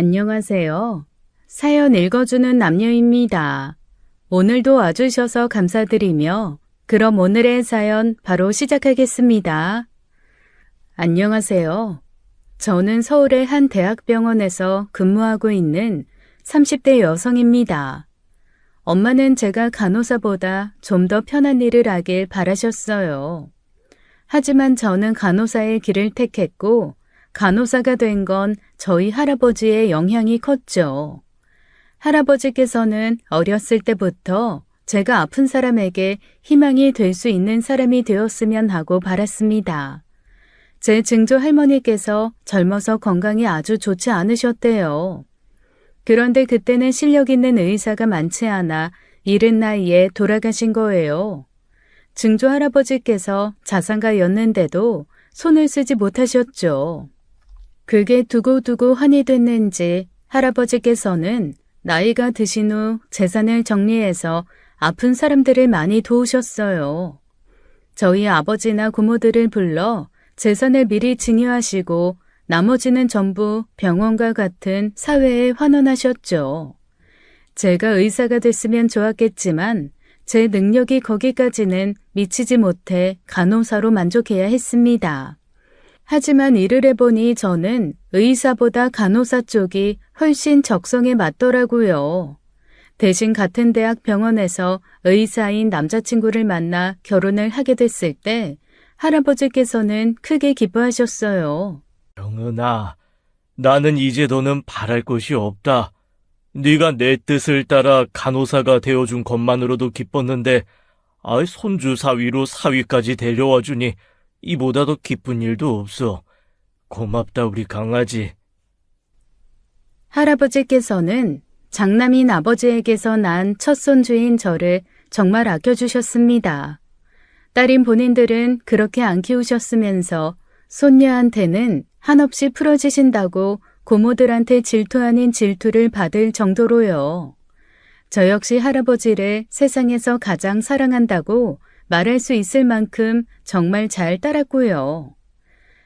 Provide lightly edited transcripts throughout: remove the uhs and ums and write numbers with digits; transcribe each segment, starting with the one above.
안녕하세요. 사연 읽어주는 남녀입니다. 오늘도 와주셔서 감사드리며 그럼 오늘의 사연 바로 시작하겠습니다. 안녕하세요. 저는 서울의 한 대학병원에서 근무하고 있는 30대 여성입니다. 엄마는 제가 간호사보다 좀 더 편한 일을 하길 바라셨어요. 하지만 저는 간호사의 길을 택했고 간호사가 된 건 저희 할아버지의 영향이 컸죠. 할아버지께서는 어렸을 때부터 제가 아픈 사람에게 희망이 될 수 있는 사람이 되었으면 하고 바랐습니다. 제 증조 할머니께서 젊어서 건강이 아주 좋지 않으셨대요. 그런데 그때는 실력 있는 의사가 많지 않아 이른 나이에 돌아가신 거예요. 증조 할아버지께서 자산가였는데도 손을 쓰지 못하셨죠. 그게 두고두고 한이 됐는지 할아버지께서는 나이가 드신 후 재산을 정리해서 아픈 사람들을 많이 도우셨어요. 저희 아버지나 고모들을 불러 재산을 미리 증여하시고 나머지는 전부 병원과 같은 사회에 환원하셨죠. 제가 의사가 됐으면 좋았겠지만 제 능력이 거기까지는 미치지 못해 간호사로 만족해야 했습니다. 하지만 일을 해보니 저는 의사보다 간호사 쪽이 훨씬 적성에 맞더라고요. 대신 같은 대학 병원에서 의사인 남자친구를 만나 결혼을 하게 됐을 때 할아버지께서는 크게 기뻐하셨어요. 영은아, 나는 이제 너는 바랄 것이 없다. 네가 내 뜻을 따라 간호사가 되어준 것만으로도 기뻤는데 손주 사위로 사위까지 데려와 주니 이보다 더 기쁜 일도 없어. 고맙다 우리 강아지. 할아버지께서는 장남인 아버지에게서 난 첫 손주인 저를 정말 아껴주셨습니다. 딸인 본인들은 그렇게 안 키우셨으면서 손녀한테는 한없이 풀어지신다고 고모들한테 질투 아닌 질투를 받을 정도로요. 저 역시 할아버지를 세상에서 가장 사랑한다고 말할 수 있을 만큼 정말 잘 따랐고요.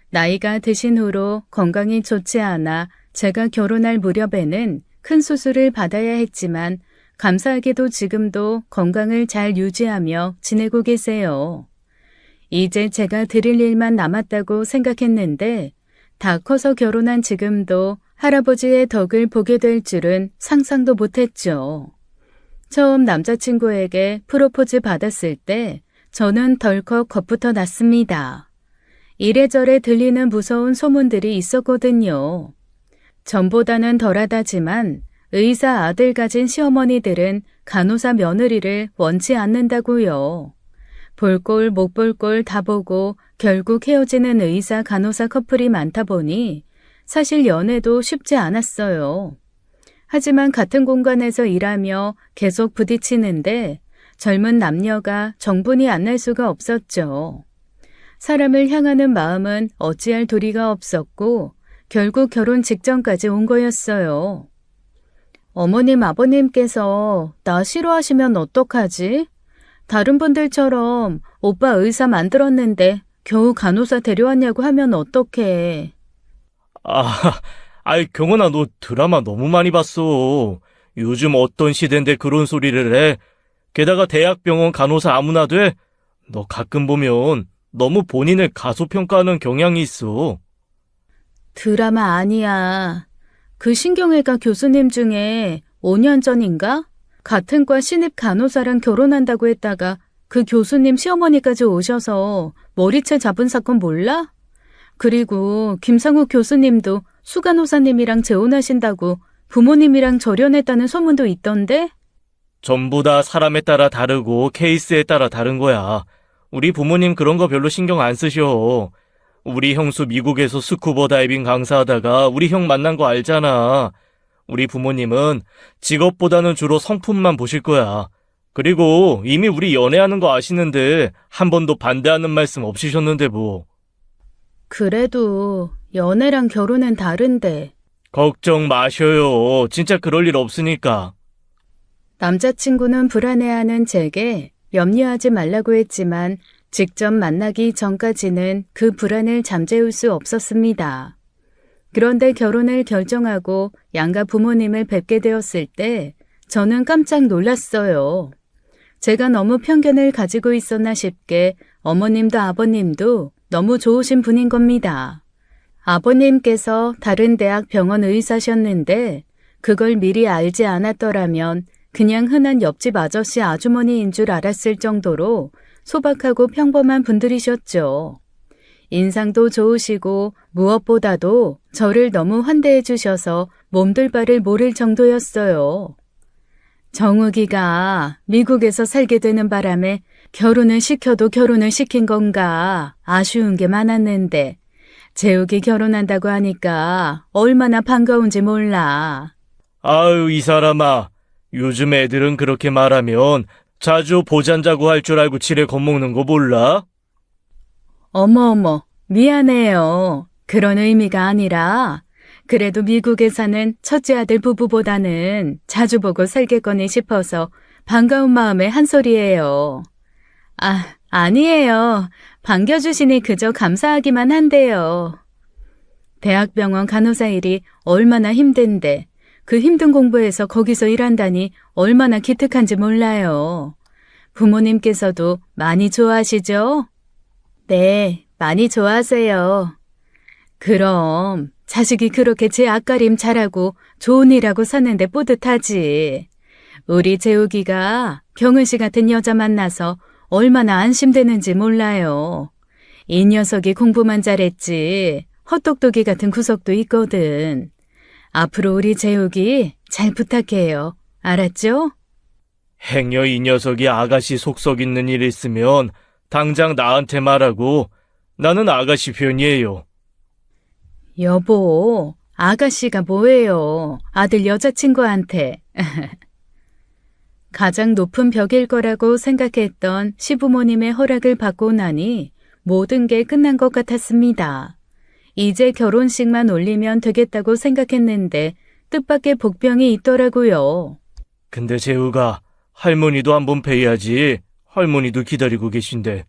나이가 드신 후로 건강이 좋지 않아 제가 결혼할 무렵에는 큰 수술을 받아야 했지만 감사하게도 지금도 건강을 잘 유지하며 지내고 계세요. 이제 제가 드릴 일만 남았다고 생각했는데 다 커서 결혼한 지금도 할아버지의 덕을 보게 될 줄은 상상도 못했죠. 처음 남자친구에게 프로포즈 받았을 때 저는 덜컥 겁부터 났습니다. 이래저래 들리는 무서운 소문들이 있었거든요. 전보다는 덜하다지만 의사 아들 가진 시어머니들은 간호사 며느리를 원치 않는다고요. 볼 꼴 못 볼 꼴 다 보고 결국 헤어지는 의사 간호사 커플이 많다 보니 사실 연애도 쉽지 않았어요. 하지만 같은 공간에서 일하며 계속 부딪히는데 젊은 남녀가 정분이 안 날 수가 없었죠. 사람을 향하는 마음은 어찌할 도리가 없었고 결국 결혼 직전까지 온 거였어요. 어머님 아버님께서 나 싫어하시면 어떡하지? 다른 분들처럼 오빠 의사 만들었는데 겨우 간호사 데려왔냐고 하면 어떡해. 경원아, 너 드라마 너무 많이 봤어. 요즘 어떤 시대인데 그런 소리를 해. 게다가 대학병원 간호사 아무나 돼? 너 가끔 보면 너무 본인을 가소평가하는 경향이 있어. 드라마 아니야. 그 신경외과 교수님 중에 5년 전인가? 같은 과 신입 간호사랑 결혼한다고 했다가 그 교수님 시어머니까지 오셔서 머리채 잡은 사건 몰라? 그리고 김상욱 교수님도 수간호사님이랑 재혼하신다고 부모님이랑 절연했다는 소문도 있던데? 전부 다 사람에 따라 다르고 케이스에 따라 다른 거야. 우리 부모님 그런 거 별로 신경 안 쓰셔. 우리 형수 미국에서 스쿠버 다이빙 강사하다가 우리 형 만난 거 알잖아. 우리 부모님은 직업보다는 주로 성품만 보실 거야. 그리고 이미 우리 연애하는 거 아시는데 한 번도 반대하는 말씀 없으셨는데 뭐. 그래도 연애랑 결혼은 다른데. 걱정 마셔요. 진짜 그럴 일 없으니까. 남자친구는 불안해하는 제게 염려하지 말라고 했지만 직접 만나기 전까지는 그 불안을 잠재울 수 없었습니다. 그런데 결혼을 결정하고 양가 부모님을 뵙게 되었을 때 저는 깜짝 놀랐어요. 제가 너무 편견을 가지고 있었나 싶게 어머님도 아버님도 너무 좋으신 분인 겁니다. 아버님께서 다른 대학 병원 의사셨는데 그걸 미리 알지 않았더라면 그냥 흔한 옆집 아저씨 아주머니인 줄 알았을 정도로 소박하고 평범한 분들이셨죠. 인상도 좋으시고 무엇보다도 저를 너무 환대해 주셔서 몸둘 바를 모를 정도였어요. 정욱이가 미국에서 살게 되는 바람에 결혼을 시켜도 결혼을 시킨 건가 아쉬운 게 많았는데 재욱이 결혼한다고 하니까 얼마나 반가운지 몰라. 아유, 이 사람아. 요즘 애들은 그렇게 말하면 자주 보잔자고 할 줄 알고 지레 겁먹는 거 몰라? 어머, 미안해요. 그런 의미가 아니라 그래도 미국에 사는 첫째 아들 부부보다는 자주 보고 살겠거니 싶어서 반가운 마음에 한 소리예요. 아니에요. 반겨주시니 그저 감사하기만 한데요. 대학병원 간호사 일이 얼마나 힘든데 그 힘든 공부에서 거기서 일한다니 얼마나 기특한지 몰라요. 부모님께서도 많이 좋아하시죠? 네, 많이 좋아하세요. 그럼 자식이 그렇게 제 앞가림 잘하고 좋은 일하고 사는데 뿌듯하지. 우리 재욱이가 경은 씨 같은 여자 만나서 얼마나 안심되는지 몰라요. 이 녀석이 공부만 잘했지 헛똑똑이 같은 구석도 있거든. 앞으로 우리 재욱이 잘 부탁해요. 알았죠? 행여 이 녀석이 아가씨 속썩 있는 일 있으면 당장 나한테 말하고 나는 아가씨 편이에요. 여보, 아가씨가 뭐예요? 아들 여자친구한테. 가장 높은 벽일 거라고 생각했던 시부모님의 허락을 받고 나니 모든 게 끝난 것 같았습니다. 이제 결혼식만 올리면 되겠다고 생각했는데 뜻밖의 복병이 있더라고요. 근데 재우가 할머니도 한번 뵈야지. 할머니도 기다리고 계신데.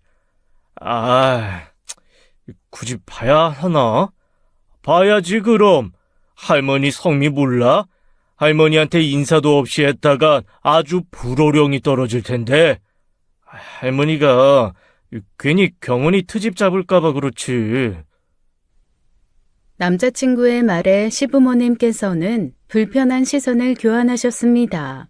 굳이 봐야 하나? 봐야지 그럼. 할머니 성미 몰라? 할머니한테 인사도 없이 했다가 아주 불호령이 떨어질 텐데. 할머니가 괜히 경은이 트집 잡을까봐 그렇지. 남자친구의 말에 시부모님께서는 불편한 시선을 교환하셨습니다.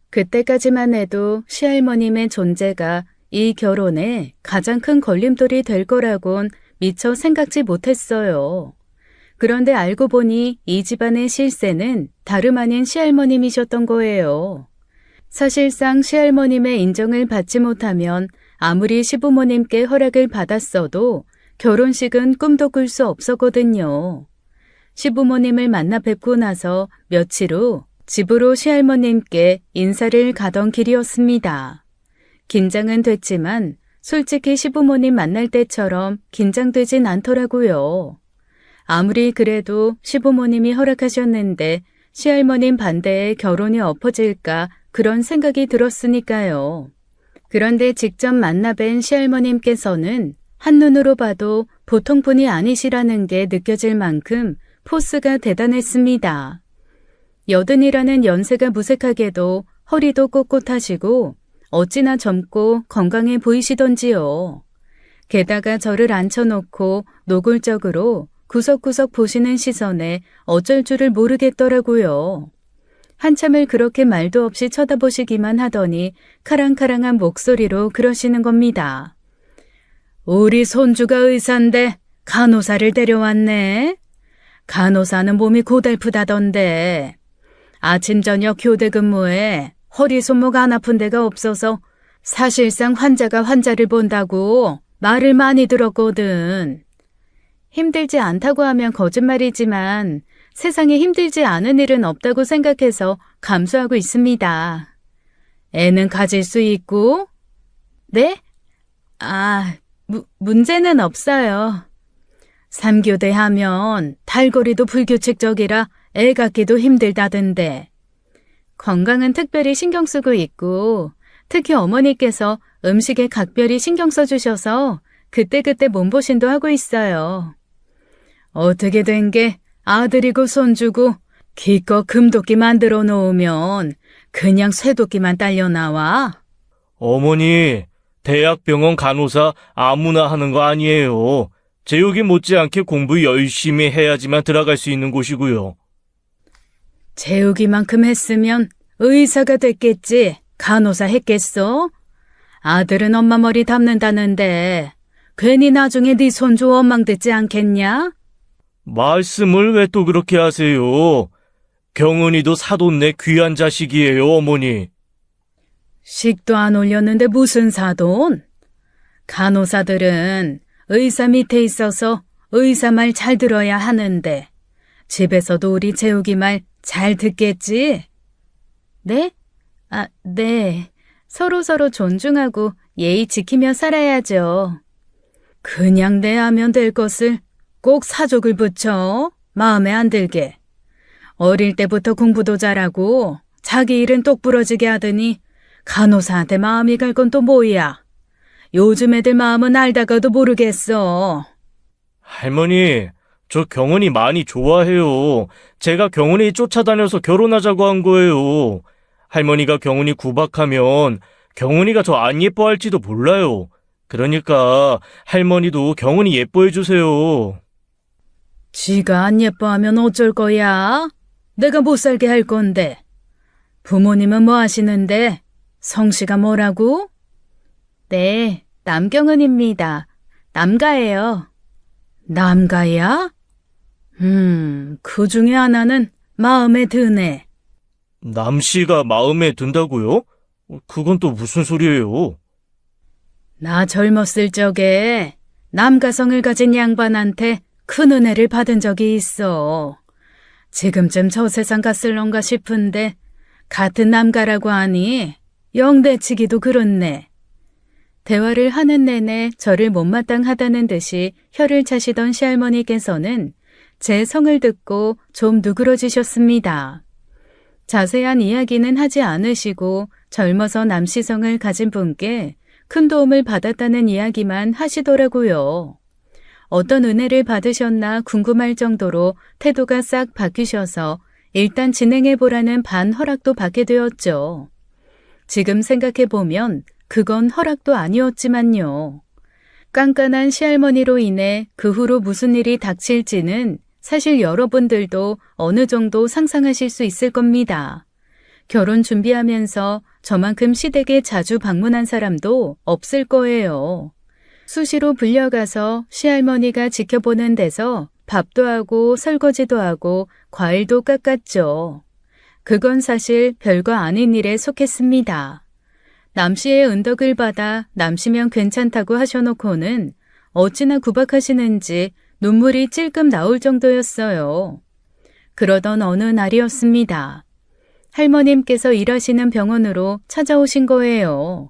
그때까지만 해도 시할머님의 존재가 이 결혼에 가장 큰 걸림돌이 될 거라곤 미처 생각지 못했어요. 그런데 알고 보니 이 집안의 실세는 다름 아닌 시할머님이셨던 거예요. 사실상 시할머님의 인정을 받지 못하면 아무리 시부모님께 허락을 받았어도 결혼식은 꿈도 꿀 수 없었거든요. 시부모님을 만나 뵙고 나서 며칠 후 집으로 시할머님께 인사를 가던 길이었습니다. 긴장은 됐지만 솔직히 시부모님 만날 때처럼 긴장되진 않더라고요. 아무리 그래도 시부모님이 허락하셨는데 시할머님 반대에 결혼이 엎어질까 그런 생각이 들었으니까요. 그런데 직접 만나 뵌 시할머님께서는 한눈으로 봐도 보통 분이 아니시라는 게 느껴질 만큼 포스가 대단했습니다. 80이라는 연세가 무색하게도 허리도 꼿꼿하시고 어찌나 젊고 건강해 보이시던지요. 게다가 저를 앉혀놓고 노골적으로 구석구석 보시는 시선에 어쩔 줄을 모르겠더라고요. 한참을 그렇게 말도 없이 쳐다보시기만 하더니 카랑카랑한 목소리로 그러시는 겁니다. 우리 손주가 의사인데 간호사를 데려왔네. 간호사는 몸이 고달프다던데. 아침 저녁 교대 근무에 허리 손목 안 아픈 데가 없어서 사실상 환자가 환자를 본다고 말을 많이 들었거든. 힘들지 않다고 하면 거짓말이지만 세상에 힘들지 않은 일은 없다고 생각해서 감수하고 있습니다. 애는 가질 수 있고? 네? 문제는 없어요. 3교대 하면 달고리도 불규칙적이라 애 갖기도 힘들다던데. 건강은 특별히 신경 쓰고 있고 특히 어머니께서 음식에 각별히 신경 써주셔서 그때그때 몸보신도 하고 있어요. 어떻게 된 게 아들이고 손주고 기껏 금도끼 만들어 놓으면 그냥 쇠도끼만 딸려 나와? 어머니, 대학병원 간호사 아무나 하는 거 아니에요. 제육이 못지않게 공부 열심히 해야지만 들어갈 수 있는 곳이고요. 재우기만큼 했으면 의사가 됐겠지. 간호사 했겠어? 아들은 엄마 머리 담는다는데 괜히 나중에 네 손주 원망 듣지 않겠냐? 말씀을 왜 또 그렇게 하세요? 경은이도 사돈네 귀한 자식이에요, 어머니. 식도 안 올렸는데 무슨 사돈? 간호사들은 의사 밑에 있어서 의사 말 잘 들어야 하는데 집에서도 우리 재욱이 말 잘 듣겠지? 네? 아, 네. 서로서로 존중하고 예의 지키며 살아야죠. 그냥 대하면 될 것을 꼭 사족을 붙여 마음에 안 들게. 어릴 때부터 공부도 잘하고 자기 일은 똑부러지게 하더니 간호사한테 마음이 갈 건 또 뭐야? 요즘 애들 마음은 알다가도 모르겠어. 할머니, 저 경은이 많이 좋아해요. 제가 경은이 쫓아다녀서 결혼하자고 한 거예요. 할머니가 경은이 구박하면 경은이가 저 안 예뻐할지도 몰라요. 그러니까 할머니도 경은이 예뻐해 주세요. 지가 안 예뻐하면 어쩔 거야? 내가 못 살게 할 건데. 부모님은 뭐 하시는데? 성씨가 뭐라고? 네, 남경은입니다. 남가예요. 남가야? 그 중에 하나는 마음에 드네. 남씨가 마음에 든다고요? 그건 또 무슨 소리예요? 나 젊었을 적에 남가성을 가진 양반한테 큰 은혜를 받은 적이 있어. 지금쯤 저 세상 갔을런가 싶은데 같은 남가라고 하니 영대치기도 그렇네. 대화를 하는 내내 저를 못마땅하다는 듯이 혀를 차시던 시할머니께서는 제 성을 듣고 좀 누그러지셨습니다. 자세한 이야기는 하지 않으시고 젊어서 남시성을 가진 분께 큰 도움을 받았다는 이야기만 하시더라고요. 어떤 은혜를 받으셨나 궁금할 정도로 태도가 싹 바뀌셔서 일단 진행해보라는 반 허락도 받게 되었죠. 지금 생각해보면 그건 허락도 아니었지만요. 깐깐한 시할머니로 인해 그 후로 무슨 일이 닥칠지는 사실 여러분들도 어느 정도 상상하실 수 있을 겁니다. 결혼 준비하면서 저만큼 시댁에 자주 방문한 사람도 없을 거예요. 수시로 불려가서 시할머니가 지켜보는 데서 밥도 하고 설거지도 하고 과일도 깎았죠. 그건 사실 별거 아닌 일에 속했습니다. 남씨의 은덕을 받아 남씨면 괜찮다고 하셔놓고는 어찌나 구박하시는지 눈물이 찔끔 나올 정도였어요. 그러던 어느 날이었습니다. 할머님께서 일하시는 병원으로 찾아오신 거예요.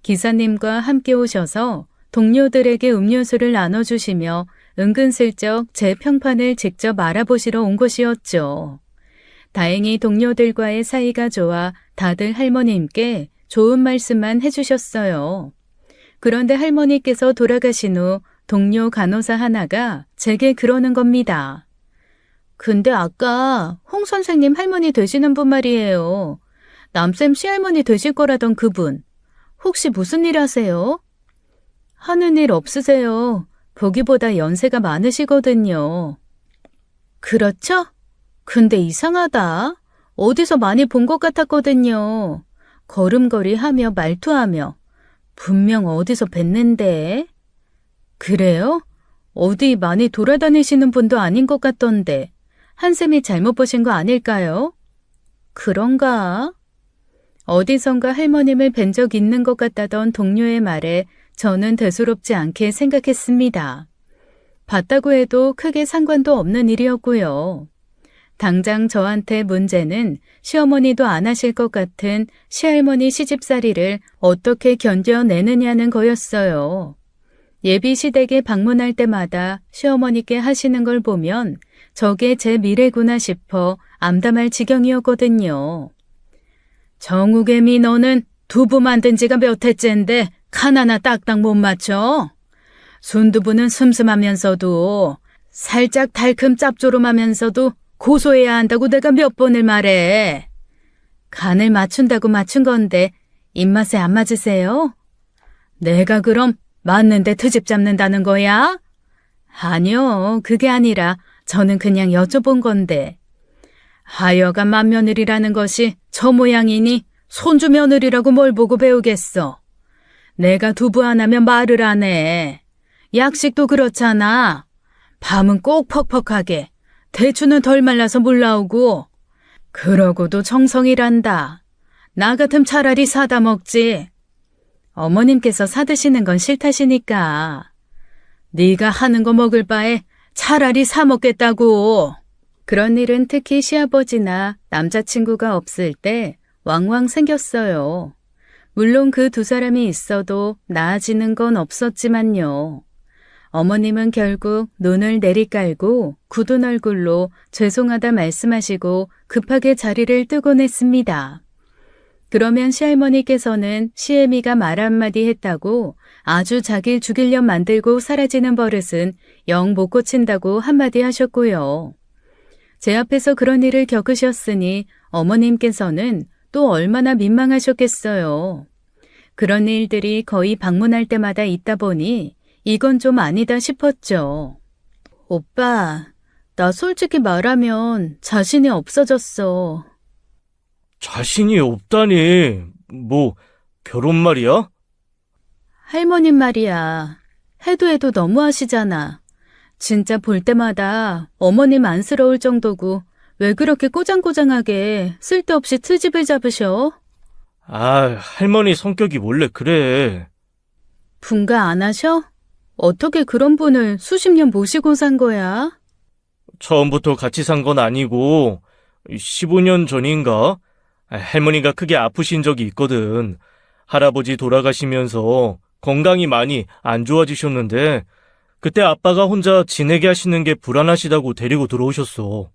기사님과 함께 오셔서 동료들에게 음료수를 나눠주시며 은근슬쩍 제 평판을 직접 알아보시러 온 것이었죠. 다행히 동료들과의 사이가 좋아 다들 할머님께 좋은 말씀만 해주셨어요. 그런데 할머니께서 돌아가신 후 동료 간호사 하나가 제게 그러는 겁니다. 근데 아까 홍 선생님 할머니 되시는 분 말이에요. 남쌤 시할머니 되실 거라던 그분. 혹시 무슨 일 하세요? 하는 일 없으세요. 보기보다 연세가 많으시거든요. 그렇죠? 근데 이상하다. 어디서 많이 본 것 같았거든요. 걸음걸이하며 말투하며. 분명 어디서 뵀는데. 그래요? 어디 많이 돌아다니시는 분도 아닌 것 같던데. 한쌤이 잘못 보신 거 아닐까요? 그런가? 어디선가 할머님을 뵌 적 있는 것 같다던 동료의 말에 저는 대수롭지 않게 생각했습니다. 봤다고 해도 크게 상관도 없는 일이었고요. 당장 저한테 문제는 시어머니도 안 하실 것 같은 시할머니 시집살이를 어떻게 견뎌내느냐는 거였어요. 예비 시댁에 방문할 때마다 시어머니께 하시는 걸 보면 저게 제 미래구나 싶어 암담할 지경이었거든요. 정우개미 너는 두부 만든 지가 몇 해째인데 칸 하나 딱딱 못 맞춰? 순두부는 슴슴하면서도 살짝 달큼 짭조름하면서도 고소해야 한다고 내가 몇 번을 말해. 간을 맞춘다고 맞춘 건데 입맛에 안 맞으세요? 내가 그럼 맞는데 트집 잡는다는 거야? 아니요, 그게 아니라 저는 그냥 여쭤본 건데. 하여간 맏며느리라는 것이 저 모양이니 손주 며느리라고 뭘 보고 배우겠어. 내가 두부 안 하면 말을 안 해. 약식도 그렇잖아. 밤은 꼭 퍽퍽하게, 대추는 덜 말라서 물 나오고. 그러고도 정성이란다. 나 같으면 차라리 사다 먹지. 어머님께서 사드시는 건 싫다시니까. 네가 하는 거 먹을 바에 차라리 사 먹겠다고. 그런 일은 특히 시아버지나 남자친구가 없을 때 왕왕 생겼어요. 물론 그 두 사람이 있어도 나아지는 건 없었지만요. 어머님은 결국 눈을 내리깔고 굳은 얼굴로 죄송하다 말씀하시고 급하게 자리를 뜨곤 했습니다. 그러면 시할머니께서는 시애미가 말 한마디 했다고 아주 자기를 죽이려 만들고 사라지는 버릇은 영 못 고친다고 한마디 하셨고요. 제 앞에서 그런 일을 겪으셨으니 어머님께서는 또 얼마나 민망하셨겠어요. 그런 일들이 거의 방문할 때마다 있다 보니 이건 좀 아니다 싶었죠. 오빠, 나 솔직히 말하면 자신이 없어졌어. 자신이 없다니. 뭐, 결혼 말이야? 할머님 말이야. 해도 해도 너무하시잖아. 진짜 볼 때마다 어머님 안쓰러울 정도고 왜 그렇게 꼬장꼬장하게 쓸데없이 트집을 잡으셔? 아, 할머니 성격이 원래 그래. 분가 안 하셔? 어떻게 그런 분을 수십 년 모시고 산 거야? 처음부터 같이 산 건 아니고 15년 전인가? 할머니가 크게 아프신 적이 있거든. 할아버지 돌아가시면서 건강이 많이 안 좋아지셨는데 그때 아빠가 혼자 지내게 하시는 게 불안하시다고 데리고 들어오셨어.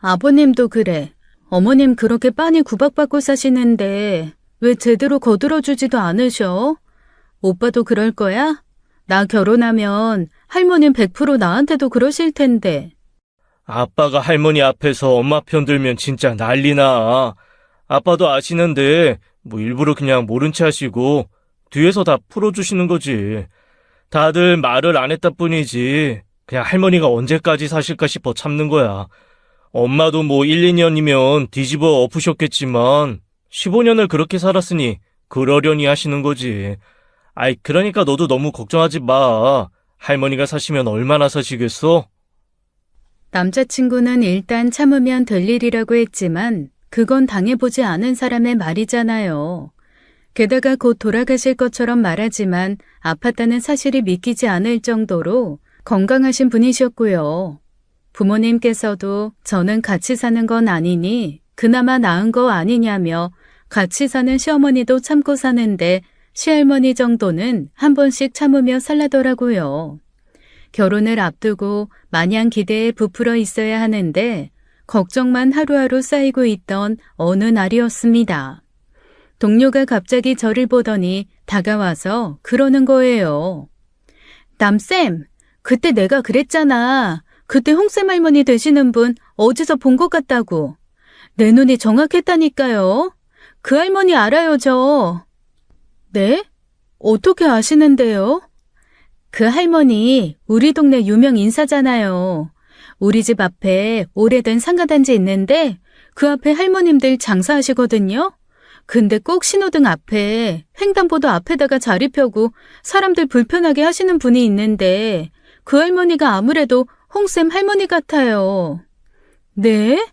아버님도 그래. 어머님 그렇게 빤히 구박받고 사시는데 왜 제대로 거들어주지도 않으셔? 오빠도 그럴 거야? 나 결혼하면 할머님 100% 나한테도 그러실 텐데. 아빠가 할머니 앞에서 엄마 편 들면 진짜 난리나. 아빠도 아시는데 뭐 일부러 그냥 모른 체 하시고 뒤에서 다 풀어주시는 거지. 다들 말을 안 했다 뿐이지. 그냥 할머니가 언제까지 사실까 싶어 참는 거야. 엄마도 뭐 1, 2년이면 뒤집어 엎으셨겠지만 15년을 그렇게 살았으니 그러려니 하시는 거지. 아이, 그러니까 너도 너무 걱정하지 마. 할머니가 사시면 얼마나 사시겠어? 남자친구는 일단 참으면 될 일이라고 했지만 그건 당해보지 않은 사람의 말이잖아요. 게다가 곧 돌아가실 것처럼 말하지만 아팠다는 사실이 믿기지 않을 정도로 건강하신 분이셨고요. 부모님께서도 저는 같이 사는 건 아니니 그나마 나은 거 아니냐며 같이 사는 시어머니도 참고 사는데 시할머니 정도는 한 번씩 참으며 살라더라고요. 결혼을 앞두고 마냥 기대에 부풀어 있어야 하는데 걱정만 하루하루 쌓이고 있던 어느 날이었습니다. 동료가 갑자기 저를 보더니 다가와서 그러는 거예요. 남쌤, 그때 내가 그랬잖아. 그때 홍쌤 할머니 되시는 분 어디서 본 것 같다고. 내 눈이 정확했다니까요. 그 할머니 알아요, 저. 네? 어떻게 아시는데요? 그 할머니 우리 동네 유명 인사잖아요. 우리 집 앞에 오래된 상가단지 있는데 그 앞에 할머님들 장사하시거든요. 근데 꼭 신호등 앞에 횡단보도 앞에다가 자리 펴고 사람들 불편하게 하시는 분이 있는데 그 할머니가 아무래도 홍쌤 할머니 같아요. 네?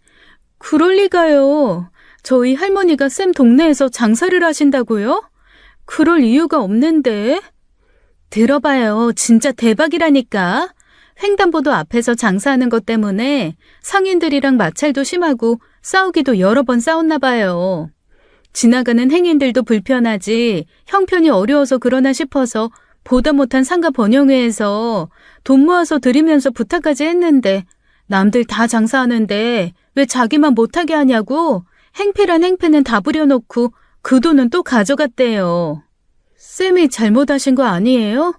그럴 리가요. 저희 할머니가 쌤 동네에서 장사를 하신다고요? 그럴 이유가 없는데. 들어봐요. 진짜 대박이라니까. 횡단보도 앞에서 장사하는 것 때문에 상인들이랑 마찰도 심하고 싸우기도 여러 번 싸웠나 봐요. 지나가는 행인들도 불편하지 형편이 어려워서 그러나 싶어서 보다 못한 상가 번영회에서 돈 모아서 드리면서 부탁까지 했는데 남들 다 장사하는데 왜 자기만 못하게 하냐고 행패란 행패는 다 부려놓고 그 돈은 또 가져갔대요. 쌤이 잘못하신 거 아니에요?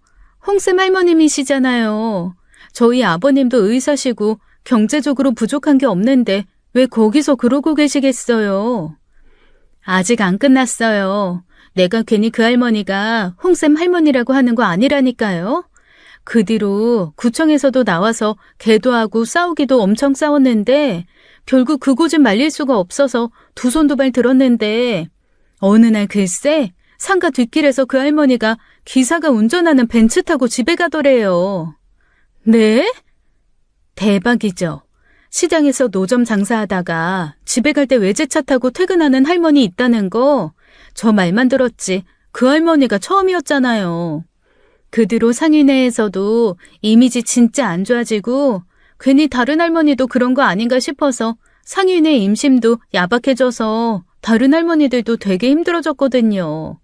홍쌤 할머님이시잖아요. 저희 아버님도 의사시고 경제적으로 부족한 게 없는데 왜 거기서 그러고 계시겠어요? 아직 안 끝났어요. 내가 괜히 그 할머니가 홍쌤 할머니라고 하는 거 아니라니까요. 그 뒤로 구청에서도 나와서 계도하고 싸우기도 엄청 싸웠는데 결국 그 고집 말릴 수가 없어서 두 손 두 발 들었는데 어느 날 글쎄 상가 뒷길에서 그 할머니가 기사가 운전하는 벤츠 타고 집에 가더래요. 네? 대박이죠. 시장에서 노점 장사하다가 집에 갈 때 외제차 타고 퇴근하는 할머니 있다는 거 저 말만 들었지 그 할머니가 처음이었잖아요. 그 뒤로 상인회에서도 이미지 진짜 안 좋아지고 괜히 다른 할머니도 그런 거 아닌가 싶어서 상인회 임심도 야박해져서 다른 할머니들도 되게 힘들어졌거든요.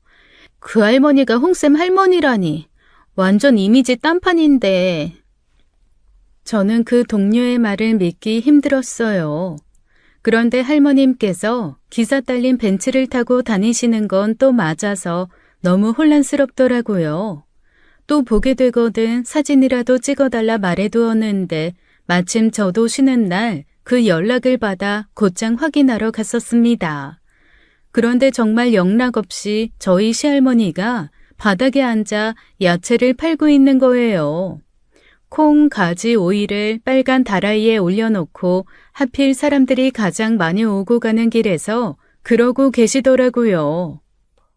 그 할머니가 홍쌤 할머니라니 완전 이미지 딴판인데 저는 그 동료의 말을 믿기 힘들었어요. 그런데 할머님께서 기사 딸린 벤츠를 타고 다니시는 건 또 맞아서 너무 혼란스럽더라고요. 또 보게 되거든 사진이라도 찍어달라 말해두었는데 마침 저도 쉬는 날 그 연락을 받아 곧장 확인하러 갔었습니다. 그런데 정말 영락없이 저희 시할머니가 바닥에 앉아 야채를 팔고 있는 거예요. 콩, 가지, 오이를 빨간 다라이에 올려놓고 하필 사람들이 가장 많이 오고 가는 길에서 그러고 계시더라고요.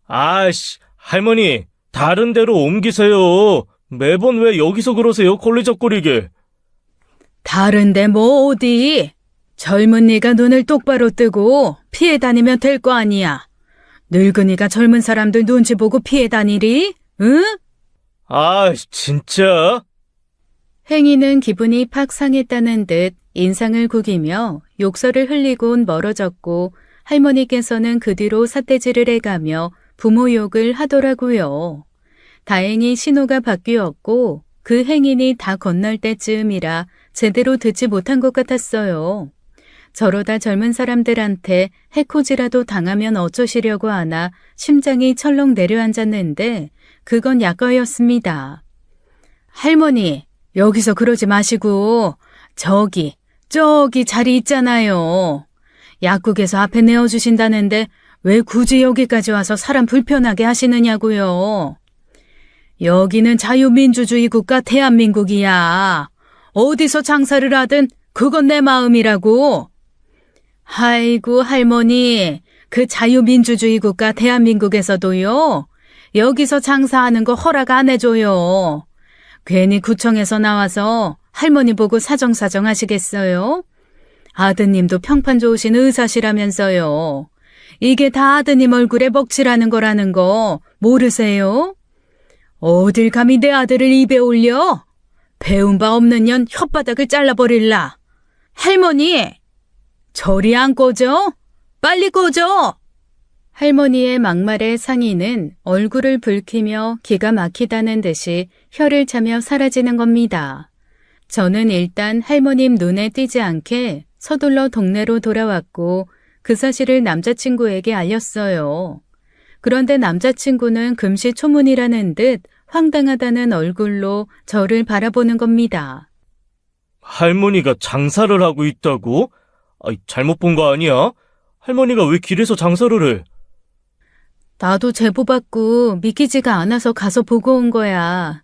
아이씨, 할머니, 다른 데로 옮기세요. 매번 왜 여기서 그러세요, 콜리적거리게. 다른데 뭐 어디? 젊은이가 눈을 똑바로 뜨고 피해 다니면 될 거 아니야. 늙은이가 젊은 사람들 눈치 보고 피해 다니리? 응? 아, 진짜? 행인은 기분이 팍 상했다는 듯 인상을 구기며 욕설을 흘리곤 멀어졌고 할머니께서는 그 뒤로 삿대질을 해가며 부모 욕을 하더라고요. 다행히 신호가 바뀌었고 그 행인이 다 건널 때쯤이라 제대로 듣지 못한 것 같았어요. 저러다 젊은 사람들한테 해코지라도 당하면 어쩌시려고 하나 심장이 철렁 내려앉았는데 그건 약과였습니다. 할머니, 여기서 그러지 마시고 저기 자리 있잖아요. 약국에서 앞에 내어주신다는데 왜 굳이 여기까지 와서 사람 불편하게 하시느냐고요. 여기는 자유민주주의 국가 대한민국이야. 어디서 장사를 하든 그건 내 마음이라고. 아이고 할머니, 그 자유민주주의 국가 대한민국에서도요. 여기서 장사하는 거 허락 안 해줘요. 괜히 구청에서 나와서 할머니 보고 사정사정 하시겠어요? 아드님도 평판 좋으신 의사시라면서요. 이게 다 아드님 얼굴에 먹칠하는 거라는 거 모르세요? 어딜 감히 내 아들을 입에 올려? 배운 바 없는 년 혓바닥을 잘라버릴라. 할머니! 저리 안 꺼져? 빨리 꺼져! 할머니의 막말에 상인은 얼굴을 붉히며 기가 막히다는 듯이 혀를 차며 사라지는 겁니다. 저는 일단 할머님 눈에 띄지 않게 서둘러 동네로 돌아왔고 그 사실을 남자친구에게 알렸어요. 그런데 남자친구는 금시초문이라는 듯 황당하다는 얼굴로 저를 바라보는 겁니다. 할머니가 장사를 하고 있다고? 잘못 본 거 아니야? 할머니가 왜 길에서 장사를 해? 나도 제보받고 믿기지가 않아서 가서 보고 온 거야.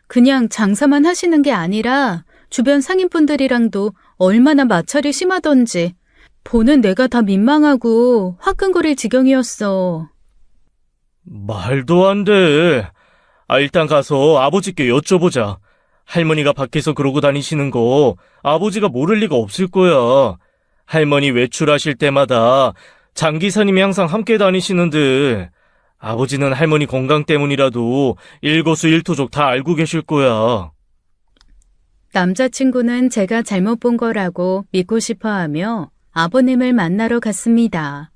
그냥 장사만 하시는 게 아니라 주변 상인분들이랑도 얼마나 마찰이 심하던지 보는 내가 다 민망하고 화끈거릴 지경이었어. 말도 안 돼. 일단 가서 아버지께 여쭤보자. 할머니가 밖에서 그러고 다니시는 거 아버지가 모를 리가 없을 거야. 할머니 외출하실 때마다 장 기사님이 항상 함께 다니시는데 아버지는 할머니 건강 때문이라도 일거수일투족 다 알고 계실 거야. 남자친구는 제가 잘못 본 거라고 믿고 싶어하며 아버님을 만나러 갔습니다.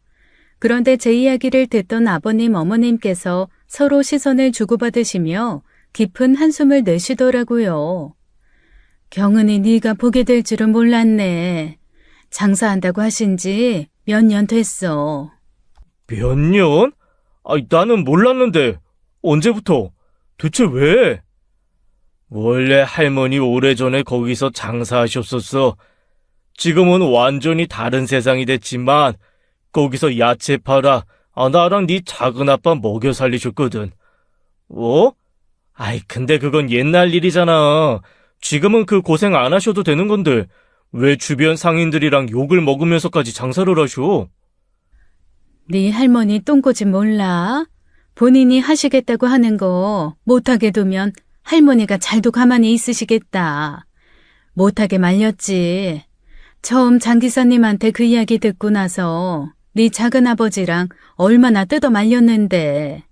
그런데 제 이야기를 듣던 아버님 어머님께서 서로 시선을 주고받으시며 깊은 한숨을 내쉬더라고요. 경은이 네가 보게 될 줄은 몰랐네. 장사한다고 하신 지 몇 년 됐어. 몇 년? 나는 몰랐는데 언제부터? 대체 왜? 원래 할머니 오래전에 거기서 장사하셨었어. 지금은 완전히 다른 세상이 됐지만 거기서 야채 팔아 나랑 네 작은 아빠 먹여 살리셨거든. 어? 아이, 근데 그건 옛날 일이잖아. 지금은 그 고생 안 하셔도 되는 건데 왜 주변 상인들이랑 욕을 먹으면서까지 장사를 하셔? 네 할머니 똥꼬집 몰라? 본인이 하시겠다고 하는 거 못하게 두면 할머니가 잘도 가만히 있으시겠다. 못하게 말렸지. 처음 장 기사님한테 그 이야기 듣고 나서 네 작은아버지랑 얼마나 뜯어 말렸는데.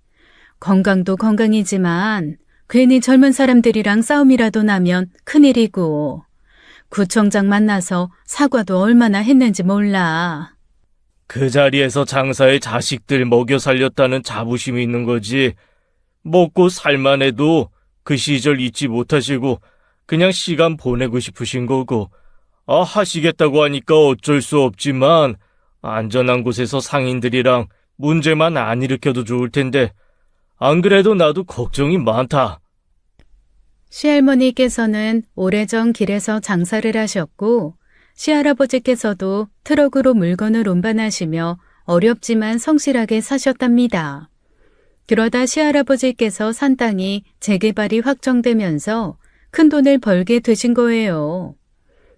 건강도 건강이지만 괜히 젊은 사람들이랑 싸움이라도 나면 큰일이고. 구청장 만나서 사과도 얼마나 했는지 몰라. 그 자리에서 장사에 자식들 먹여 살렸다는 자부심이 있는 거지. 먹고 살만 해도 그 시절 잊지 못하시고 그냥 시간 보내고 싶으신 거고. 하시겠다고 하니까 어쩔 수 없지만 안전한 곳에서 상인들이랑 문제만 안 일으켜도 좋을 텐데 안 그래도 나도 걱정이 많다. 시할머니께서는 오래전 길에서 장사를 하셨고 시할아버지께서도 트럭으로 물건을 운반하시며 어렵지만 성실하게 사셨답니다. 그러다 시할아버지께서 산 땅이 재개발이 확정되면서 큰돈을 벌게 되신 거예요.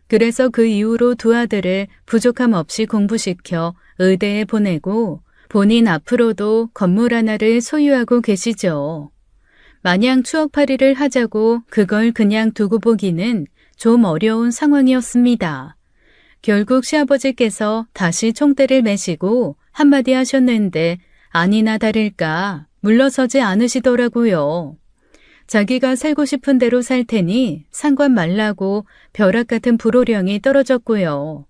그래서 그 이후로 두 아들을 부족함 없이 공부시켜 의대에 보내고 본인 앞으로도 건물 하나를 소유하고 계시죠. 마냥 추억팔이를 하자고 그걸 그냥 두고 보기는 좀 어려운 상황이었습니다. 결국 시아버지께서 다시 총대를 메시고 한마디 하셨는데 아니나 다를까 물러서지 않으시더라고요. 자기가 살고 싶은 대로 살 테니 상관 말라고 벼락 같은 불호령이 떨어졌고요.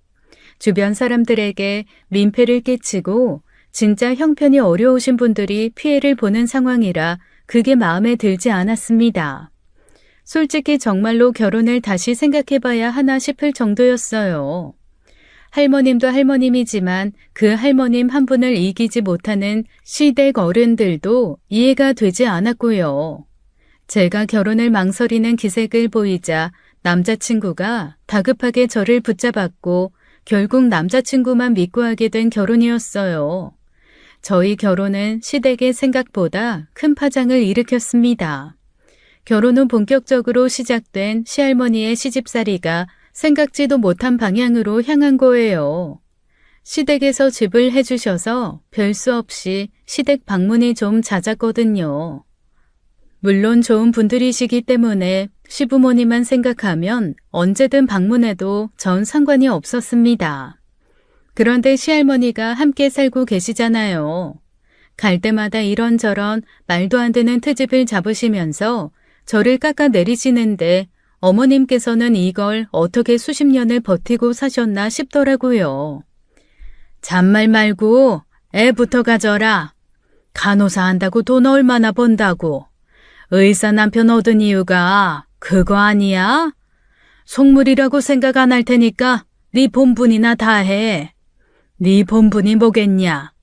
주변 사람들에게 민폐를 끼치고 진짜 형편이 어려우신 분들이 피해를 보는 상황이라 그게 마음에 들지 않았습니다. 솔직히 정말로 결혼을 다시 생각해봐야 하나 싶을 정도였어요. 할머님도 할머님이지만 그 할머님 한 분을 이기지 못하는 시댁 어른들도 이해가 되지 않았고요. 제가 결혼을 망설이는 기색을 보이자 남자친구가 다급하게 저를 붙잡았고 결국 남자친구만 믿고 하게 된 결혼이었어요. 저희 결혼은 시댁의 생각보다 큰 파장을 일으켰습니다. 결혼 후 본격적으로 시작된 시할머니의 시집살이가 생각지도 못한 방향으로 향한 거예요. 시댁에서 집을 해주셔서 별 수 없이 시댁 방문이 좀 잦았거든요. 물론 좋은 분들이시기 때문에 시부모님만 생각하면 언제든 방문해도 전 상관이 없었습니다. 그런데 시할머니가 함께 살고 계시잖아요. 갈 때마다 이런저런 말도 안 되는 트집을 잡으시면서 저를 깎아내리시는데 어머님께서는 이걸 어떻게 수십 년을 버티고 사셨나 싶더라고요. 잔말 말고 애부터 가져라. 간호사 한다고 돈 얼마나 번다고. 의사 남편 얻은 이유가 그거 아니야? 속물이라고 생각 안 할 테니까 네 본분이나 다 해. 네 본분이 뭐겠냐?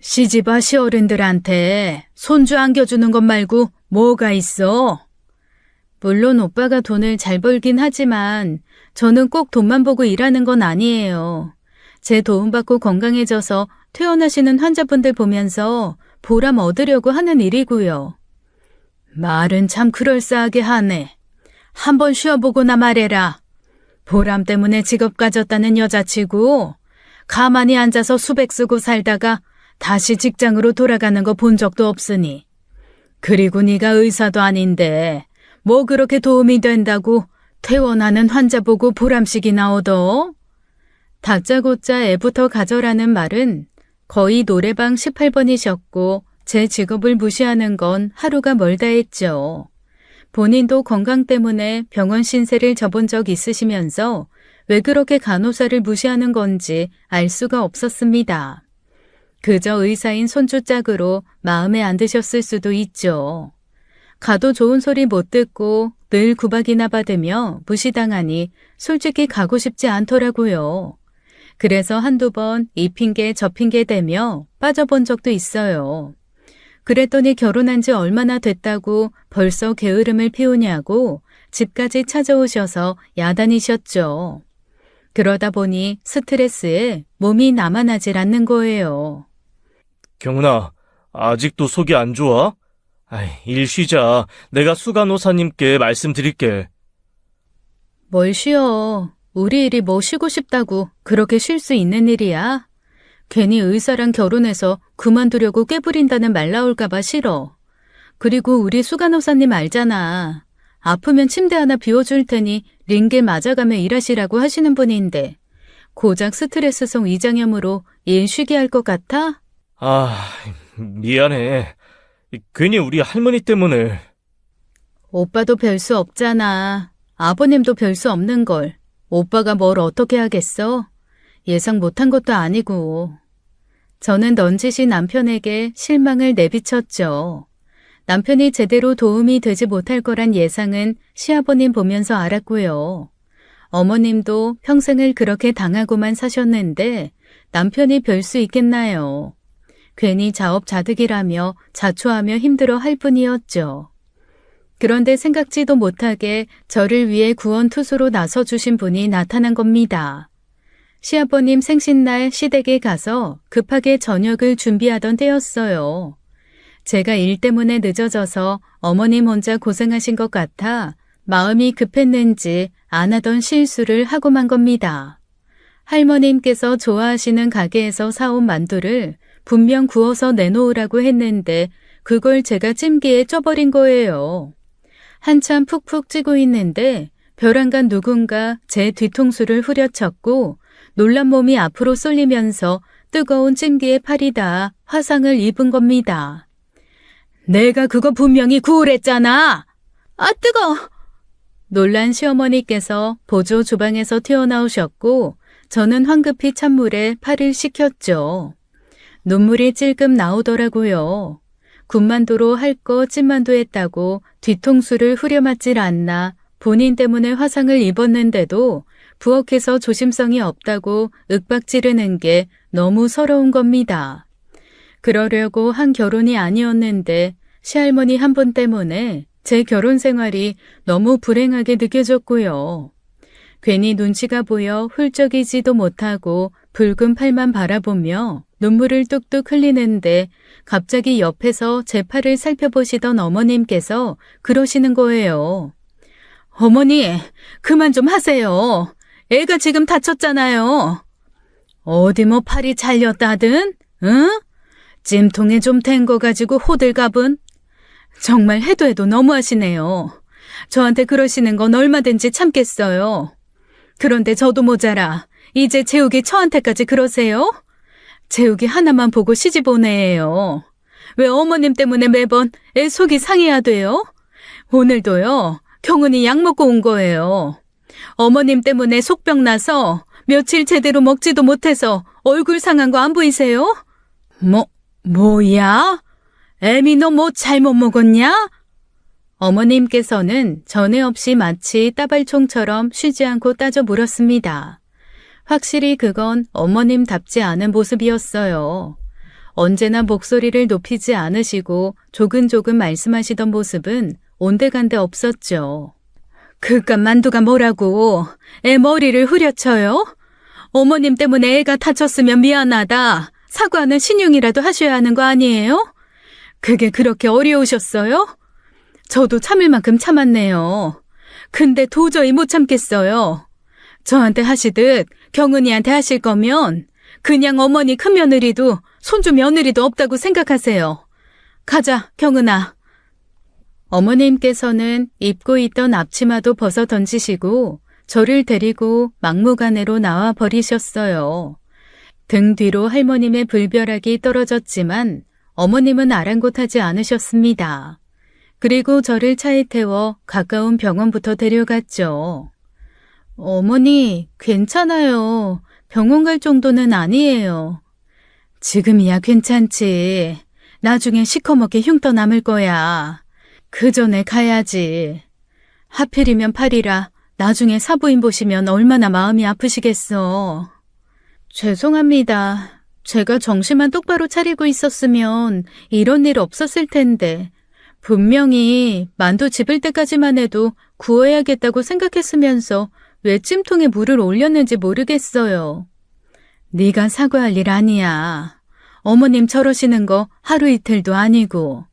시집아 시어른들한테 손주 안겨주는 것 말고 뭐가 있어? 물론 오빠가 돈을 잘 벌긴 하지만 저는 꼭 돈만 보고 일하는 건 아니에요. 제 도움받고 건강해져서 퇴원하시는 환자분들 보면서 보람 얻으려고 하는 일이고요. 말은 참 그럴싸하게 하네. 한번 쉬어보고나 말해라. 보람 때문에 직업 가졌다는 여자치고 가만히 앉아서 수백 쓰고 살다가 다시 직장으로 돌아가는 거 본 적도 없으니. 그리고 네가 의사도 아닌데 뭐 그렇게 도움이 된다고 퇴원하는 환자 보고 보람씩이나 얻어? 다짜고짜 애부터 가져라는 말은 거의 노래방 18번이셨고 제 직업을 무시하는 건 하루가 멀다 했죠. 본인도 건강 때문에 병원 신세를 져본 적 있으시면서 왜 그렇게 간호사를 무시하는 건지 알 수가 없었습니다. 그저 의사인 손주 짝으로 마음에 안 드셨을 수도 있죠. 가도 좋은 소리 못 듣고 늘 구박이나 받으며 무시당하니 솔직히 가고 싶지 않더라고요. 그래서 한두 번 이 핑계 저 핑계 대며 빠져본 적도 있어요. 그랬더니 결혼한 지 얼마나 됐다고 벌써 게으름을 피우냐고 집까지 찾아오셔서 야단이셨죠. 그러다 보니 스트레스에 몸이 남아나질 않는 거예요. 경은아, 아직도 속이 안 좋아? 아이, 일 쉬자. 내가 수간호사님께 말씀드릴게. 뭘 쉬어. 우리 일이 뭐 쉬고 싶다고 그렇게 쉴 수 있는 일이야? 괜히 의사랑 결혼해서 그만두려고 꾀부린다는 말 나올까봐 싫어. 그리고 우리 수간호사님 알잖아. 아프면 침대 하나 비워줄 테니 링겔 맞아가며 일하시라고 하시는 분인데 고작 스트레스성 위장염으로 일 쉬게 할 것 같아? 아, 미안해. 괜히 우리 할머니 때문에. 오빠도 별 수 없잖아. 아버님도 별 수 없는 걸. 오빠가 뭘 어떻게 하겠어? 예상 못한 것도 아니고. 저는 넌지시 남편에게 실망을 내비쳤죠. 남편이 제대로 도움이 되지 못할 거란 예상은 시아버님 보면서 알았고요. 어머님도 평생을 그렇게 당하고만 사셨는데 남편이 별 수 있겠나요? 괜히 자업자득이라며 자초하며 힘들어 할 뿐이었죠. 그런데 생각지도 못하게 저를 위해 구원투수로 나서주신 분이 나타난 겁니다. 시아버님 생신날 시댁에 가서 급하게 저녁을 준비하던 때였어요. 제가 일 때문에 늦어져서 어머님 혼자 고생하신 것 같아 마음이 급했는지 안 하던 실수를 하고 만 겁니다. 할머님께서 좋아하시는 가게에서 사온 만두를 분명 구워서 내놓으라고 했는데 그걸 제가 찜기에 쪄버린 거예요. 한참 푹푹 찌고 있는데 벼랑간 누군가 제 뒤통수를 후려쳤고 놀란 몸이 앞으로 쏠리면서 뜨거운 찜기에 팔이 닿아 화상을 입은 겁니다. 내가 그거 분명히 구우랬잖아. 아, 뜨거! 놀란 시어머니께서 보조 주방에서 튀어나오셨고 저는 황급히 찬물에 팔을 식혔죠. 눈물이 찔끔 나오더라고요. 군만두로 할 거 찐만두 했다고 뒤통수를 후려맞질 않나 본인 때문에 화상을 입었는데도 부엌에서 조심성이 없다고 윽박지르는 게 너무 서러운 겁니다. 그러려고 한 결혼이 아니었는데 시할머니 한 분 때문에 제 결혼 생활이 너무 불행하게 느껴졌고요. 괜히 눈치가 보여 훌쩍이지도 못하고 붉은 팔만 바라보며 눈물을 뚝뚝 흘리는데 갑자기 옆에서 제 팔을 살펴보시던 어머님께서 그러시는 거예요. 어머니, 그만 좀 하세요. 애가 지금 다쳤잖아요. 어디 뭐 팔이 잘렸다든? 응? 찜통에 좀 된 거 가지고 호들갑은? 정말 해도 너무하시네요. 저한테 그러시는 건 얼마든지 참겠어요. 그런데 저도 모자라 이제 재욱이 저한테까지 그러세요? 재욱이 하나만 보고 시집 오네요. 왜 어머님 때문에 매번 애 속이 상해야 돼요? 오늘도요, 경은이 약 먹고 온 거예요. 어머님 때문에 속병 나서 며칠 제대로 먹지도 못해서 얼굴 상한 거 안 보이세요? 뭐야? 애미 너 뭐 잘못 먹었냐? 어머님께서는 전에 없이 마치 따발총처럼 쉬지 않고 따져 물었습니다. 확실히 그건 어머님답지 않은 모습이었어요. 언제나 목소리를 높이지 않으시고 조근조근 말씀하시던 모습은 온데간데 없었죠. 그깟 만두가 뭐라고 애 머리를 후려쳐요? 어머님 때문에 애가 다쳤으면 미안하다. 사과는 신용이라도 하셔야 하는 거 아니에요? 그게 그렇게 어려우셨어요? 저도 참을 만큼 참았네요. 근데 도저히 못 참겠어요. 저한테 하시듯 경은이한테 하실 거면 그냥 어머니 큰며느리도 손주 며느리도 없다고 생각하세요. 가자, 경은아. 어머님께서는 입고 있던 앞치마도 벗어 던지시고 저를 데리고 막무가내로 나와 버리셨어요. 등 뒤로 할머님의 불벼락이 떨어졌지만 어머님은 아랑곳하지 않으셨습니다. 그리고 저를 차에 태워 가까운 병원부터 데려갔죠. 어머니, 괜찮아요. 병원 갈 정도는 아니에요. 지금이야 괜찮지. 나중에 시커멓게 흉터 남을 거야. 그 전에 가야지. 하필이면 팔이라 나중에 사부인 보시면 얼마나 마음이 아프시겠어. 죄송합니다. 제가 정신만 똑바로 차리고 있었으면 이런 일 없었을 텐데 분명히 만두 집을 때까지만 해도 구워야겠다고 생각했으면서 왜 찜통에 물을 올렸는지 모르겠어요. 네가 사과할 일 아니야. 어머님 저러시는 거 하루 이틀도 아니고.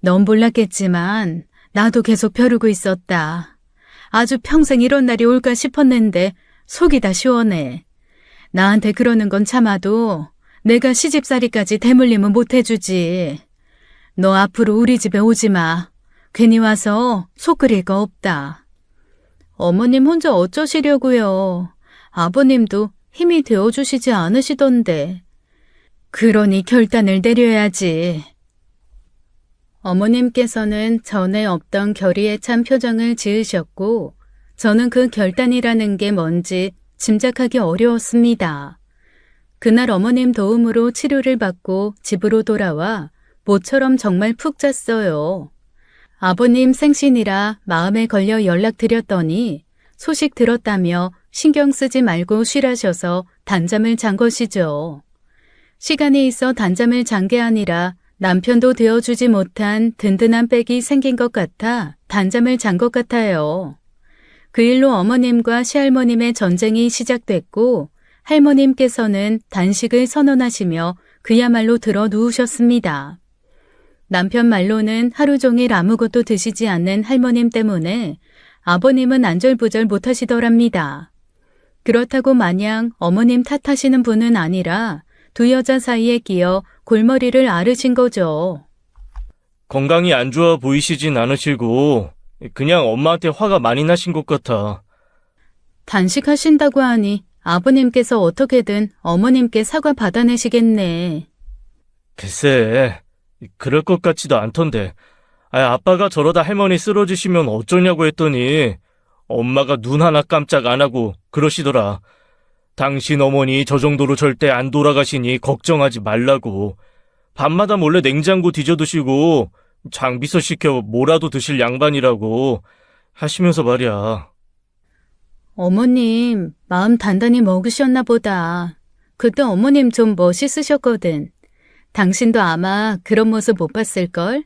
넌 몰랐겠지만 나도 계속 벼르고 있었다. 아주 평생 이런 날이 올까 싶었는데 속이 다 시원해. 나한테 그러는 건 참아도 내가 시집살이까지 대물림은 못 해주지. 너 앞으로 우리 집에 오지 마. 괜히 와서 속 끓일 거 없다. 어머님 혼자 어쩌시려고요. 아버님도 힘이 되어주시지 않으시던데. 그러니 결단을 내려야지. 어머님께서는 전에 없던 결의에 찬 표정을 지으셨고 저는 그 결단이라는 게 뭔지 짐작하기 어려웠습니다. 그날 어머님 도움으로 치료를 받고 집으로 돌아와 모처럼 정말 푹 잤어요. 아버님 생신이라 마음에 걸려 연락드렸더니 소식 들었다며 신경 쓰지 말고 쉬라셔서 단잠을 잔 것이죠. 시간이 있어 단잠을 잔 게 아니라 남편도 되어주지 못한 든든한 백이 생긴 것 같아 단잠을 잔 것 같아요. 그 일로 어머님과 시할머님의 전쟁이 시작됐고 할머님께서는 단식을 선언하시며 그야말로 들어 누우셨습니다. 남편 말로는 하루 종일 아무것도 드시지 않는 할머님 때문에 아버님은 안절부절 못하시더랍니다. 그렇다고 마냥 어머님 탓하시는 분은 아니라 두 여자 사이에 끼어 골머리를 앓으신 거죠. 건강이 안 좋아 보이시진 않으시고 그냥 엄마한테 화가 많이 나신 것 같아. 단식하신다고 하니 아버님께서 어떻게든 어머님께 사과 받아내시겠네. 글쎄, 그럴 것 같지도 않던데. 아빠가 저러다 할머니 쓰러지시면 어쩌냐고 했더니 엄마가 눈 하나 깜짝 안 하고 그러시더라. 당신 어머니 저 정도로 절대 안 돌아가시니 걱정하지 말라고. 밤마다 몰래 냉장고 뒤져드시고 장비서 시켜 뭐라도 드실 양반이라고 하시면서 말이야. 어머님 마음 단단히 먹으셨나 보다. 그때 어머님 좀 멋있으셨거든. 당신도 아마 그런 모습 못 봤을걸?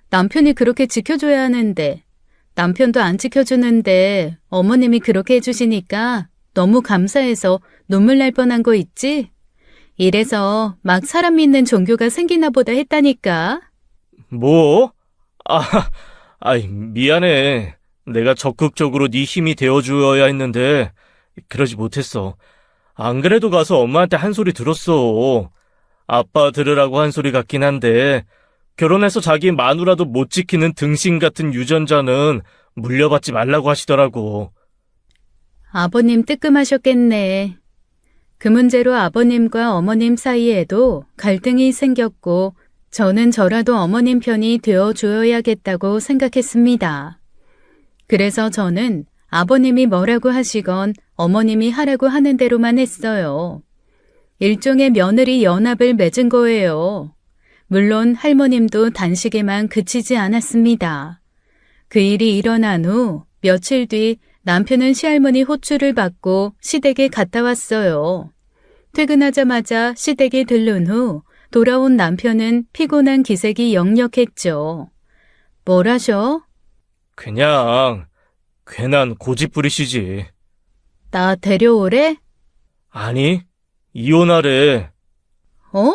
남편이 그렇게 지켜줘야 하는데 남편도 안 지켜주는데 어머님이 그렇게 해주시니까 너무 감사해서 눈물 날 뻔한 거 있지? 이래서 막 사람 믿는 종교가 생기나 보다 했다니까. 뭐? 미안해. 내가 적극적으로 네 힘이 되어주어야 했는데 그러지 못했어. 안 그래도 가서 엄마한테 한 소리 들었어. 아빠 들으라고 한 소리 같긴 한데 결혼해서 자기 마누라도 못 지키는 등신 같은 유전자는 물려받지 말라고 하시더라고. 아버님 뜨끔하셨겠네. 그 문제로 아버님과 어머님 사이에도 갈등이 생겼고 저는 저라도 어머님 편이 되어줘야겠다고 생각했습니다. 그래서 저는 아버님이 뭐라고 하시건 어머님이 하라고 하는 대로만 했어요. 일종의 며느리 연합을 맺은 거예요. 물론 할머님도 단식에만 그치지 않았습니다. 그 일이 일어난 후 며칠 뒤 남편은 시할머니 호출을 받고 시댁에 갔다 왔어요. 퇴근하자마자 시댁에 들른 후 돌아온 남편은 피곤한 기색이 역력했죠. 뭘 하셔? 그냥 괜한 고집 부리시지. 나 데려오래? 아니, 이혼하래. 어?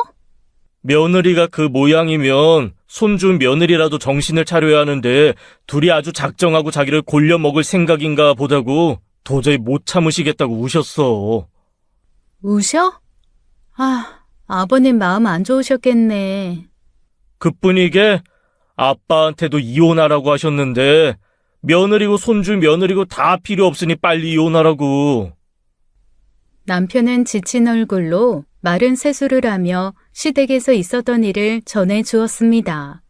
며느리가 그 모양이면 손주 며느리라도 정신을 차려야 하는데 둘이 아주 작정하고 자기를 골려 먹을 생각인가 보다고 도저히 못 참으시겠다고 우셨어. 우셔? 아버님 마음 안 좋으셨겠네. 그뿐이게 아빠한테도 이혼하라고 하셨는데 며느리고 손주 며느리고 다 필요 없으니 빨리 이혼하라고. 남편은 지친 얼굴로 마른 세수를 하며 시댁에서 있었던 일을 전해 주었습니다.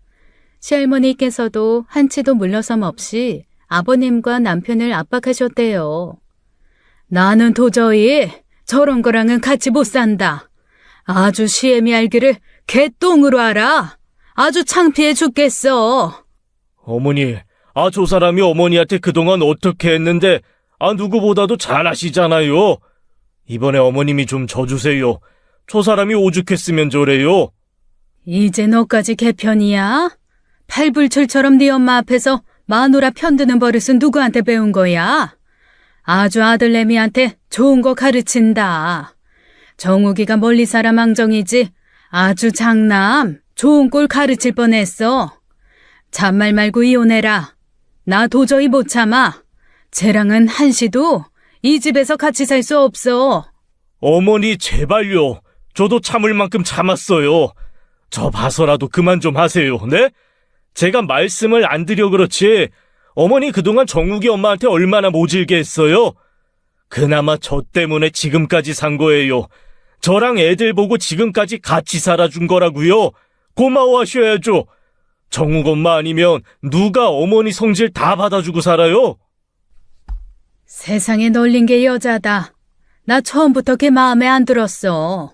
시할머니께서도 한치도 물러섬 없이 아버님과 남편을 압박하셨대요. 나는 도저히 저런 거랑은 같이 못 산다. 아주 시애미 알기를 개똥으로 알아. 아주 창피해 죽겠어. 어머니, 저 사람이 어머니한테 그동안 어떻게 했는데 누구보다도 잘 아시잖아요. 이번에 어머님이 좀 져주세요. 저 사람이 오죽했으면 저래요. 이제 너까지 개편이야? 팔불출처럼 네 엄마 앞에서 마누라 편드는 버릇은 누구한테 배운 거야? 아주 아들내미한테 좋은 거 가르친다. 정욱이가 멀리 살아 망정이지 아주 장남 좋은 꼴 가르칠 뻔했어. 잔말 말고 이혼해라. 나 도저히 못 참아. 쟤랑은 한시도 이 집에서 같이 살 수 없어. 어머니, 제발요. 저도 참을 만큼 참았어요. 저 봐서라도 그만 좀 하세요, 네? 제가 말씀을 안 드려 그렇지, 어머니 그동안 정욱이 엄마한테 얼마나 모질게 했어요? 그나마 저 때문에 지금까지 산 거예요. 저랑 애들 보고 지금까지 같이 살아준 거라고요. 고마워하셔야죠. 정욱 엄마 아니면 누가 어머니 성질 다 받아주고 살아요? 세상에 널린 게 여자다. 나 처음부터 걔 마음에 안 들었어.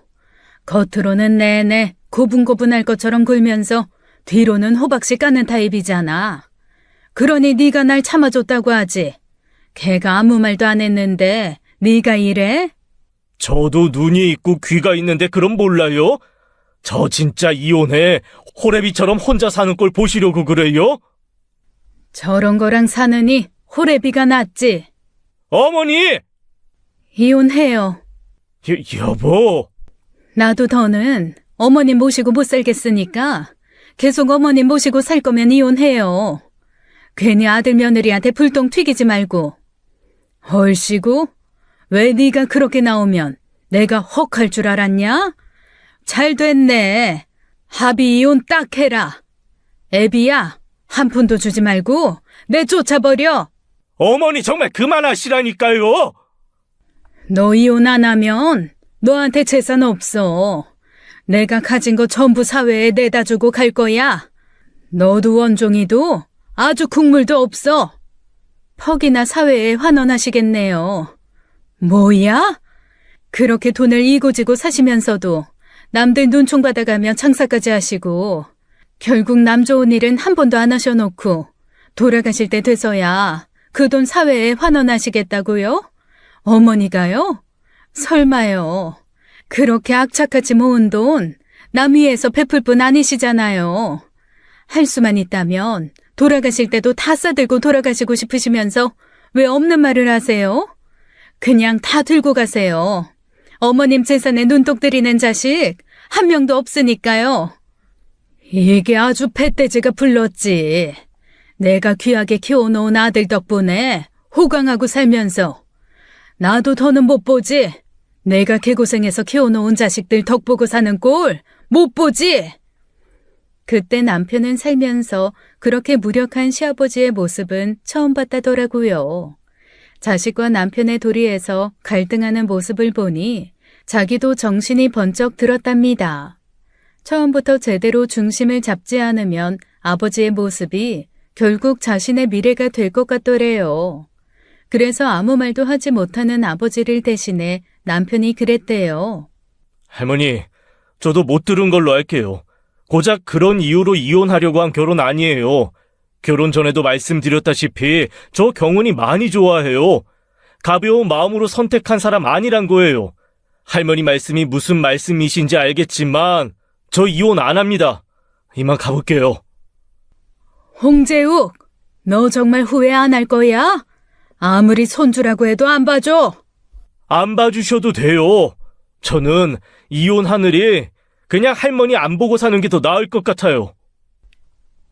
겉으로는 내내 고분고분할 것처럼 굴면서 뒤로는 호박씨 까는 타입이잖아. 그러니 네가 날 참아줬다고 하지. 걔가 아무 말도 안 했는데 네가 이래? 저도 눈이 있고 귀가 있는데 그럼 몰라요? 저 진짜 이혼해 호래비처럼 혼자 사는 꼴 보시려고 그래요? 저런 거랑 사느니 호래비가 낫지. 어머니! 이혼해요. 여보. 나도 더는 어머님 모시고 못 살겠으니까 계속 어머님 모시고 살 거면 이혼해요. 괜히 아들 며느리한테 불똥 튀기지 말고. 헐시고 왜 네가 그렇게 나오면 내가 헉할 줄 알았냐? 잘 됐네. 합의 이혼 딱 해라. 애비야, 한 푼도 주지 말고 내 쫓아버려. 어머니 정말 그만하시라니까요. 너 이혼 안 하면 너한테 재산 없어. 내가 가진 거 전부 사회에 내다 주고 갈 거야. 너도 원종이도 아주 국물도 없어. 퍽이나 사회에 환원하시겠네요. 뭐야? 그렇게 돈을 이고지고 사시면서도 남들 눈총 받아가며 장사까지 하시고 결국 남 좋은 일은 한 번도 안 하셔놓고 돌아가실 때 돼서야 그 돈 사회에 환원하시겠다고요? 어머니가요? 설마요. 그렇게 악착같이 모은 돈 남 위에서 베풀 뿐 아니시잖아요. 할 수만 있다면 돌아가실 때도 다 싸들고 돌아가시고 싶으시면서 왜 없는 말을 하세요? 그냥 다 들고 가세요. 어머님 재산에 눈독 들이는 자식 한 명도 없으니까요. 이게 아주 뱃돼지가 불렀지. 내가 귀하게 키워놓은 아들 덕분에 호강하고 살면서 나도 더는 못 보지. 내가 개고생해서 키워놓은 자식들 덕보고 사는 꼴 못 보지. 그때 남편은 살면서 그렇게 무력한 시아버지의 모습은 처음 봤다더라고요. 자식과 남편의 도리에서 갈등하는 모습을 보니 자기도 정신이 번쩍 들었답니다. 처음부터 제대로 중심을 잡지 않으면 아버지의 모습이 결국 자신의 미래가 될 것 같더래요. 그래서 아무 말도 하지 못하는 아버지를 대신해 남편이 그랬대요. 할머니, 저도 못 들은 걸로 할게요. 고작 그런 이유로 이혼하려고 한 결혼 아니에요. 결혼 전에도 말씀드렸다시피 저 경훈이 많이 좋아해요. 가벼운 마음으로 선택한 사람 아니란 거예요. 할머니 말씀이 무슨 말씀이신지 알겠지만 저 이혼 안 합니다. 이만 가볼게요. 홍재욱, 너 정말 후회 안 할 거야? 아무리 손주라고 해도 안 봐줘. 안 봐주셔도 돼요. 저는 이혼 하늘이 그냥 할머니 안 보고 사는 게 더 나을 것 같아요.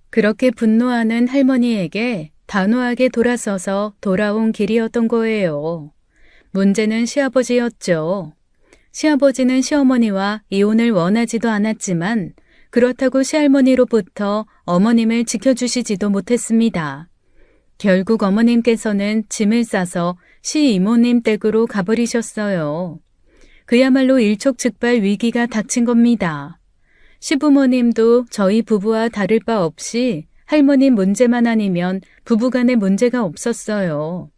그렇게 분노하는 할머니에게 단호하게 돌아서서 돌아온 길이었던 거예요. 문제는 시아버지였죠. 시아버지는 시어머니와 이혼을 원하지도 않았지만 그렇다고 시할머니로부터 어머님을 지켜주시지도 못했습니다. 결국 어머님께서는 짐을 싸서 시이모님 댁으로 가버리셨어요. 그야말로 일촉즉발 위기가 닥친 겁니다. 시부모님도 저희 부부와 다를 바 없이 할머니 문제만 아니면 부부간에 문제가 없었어요.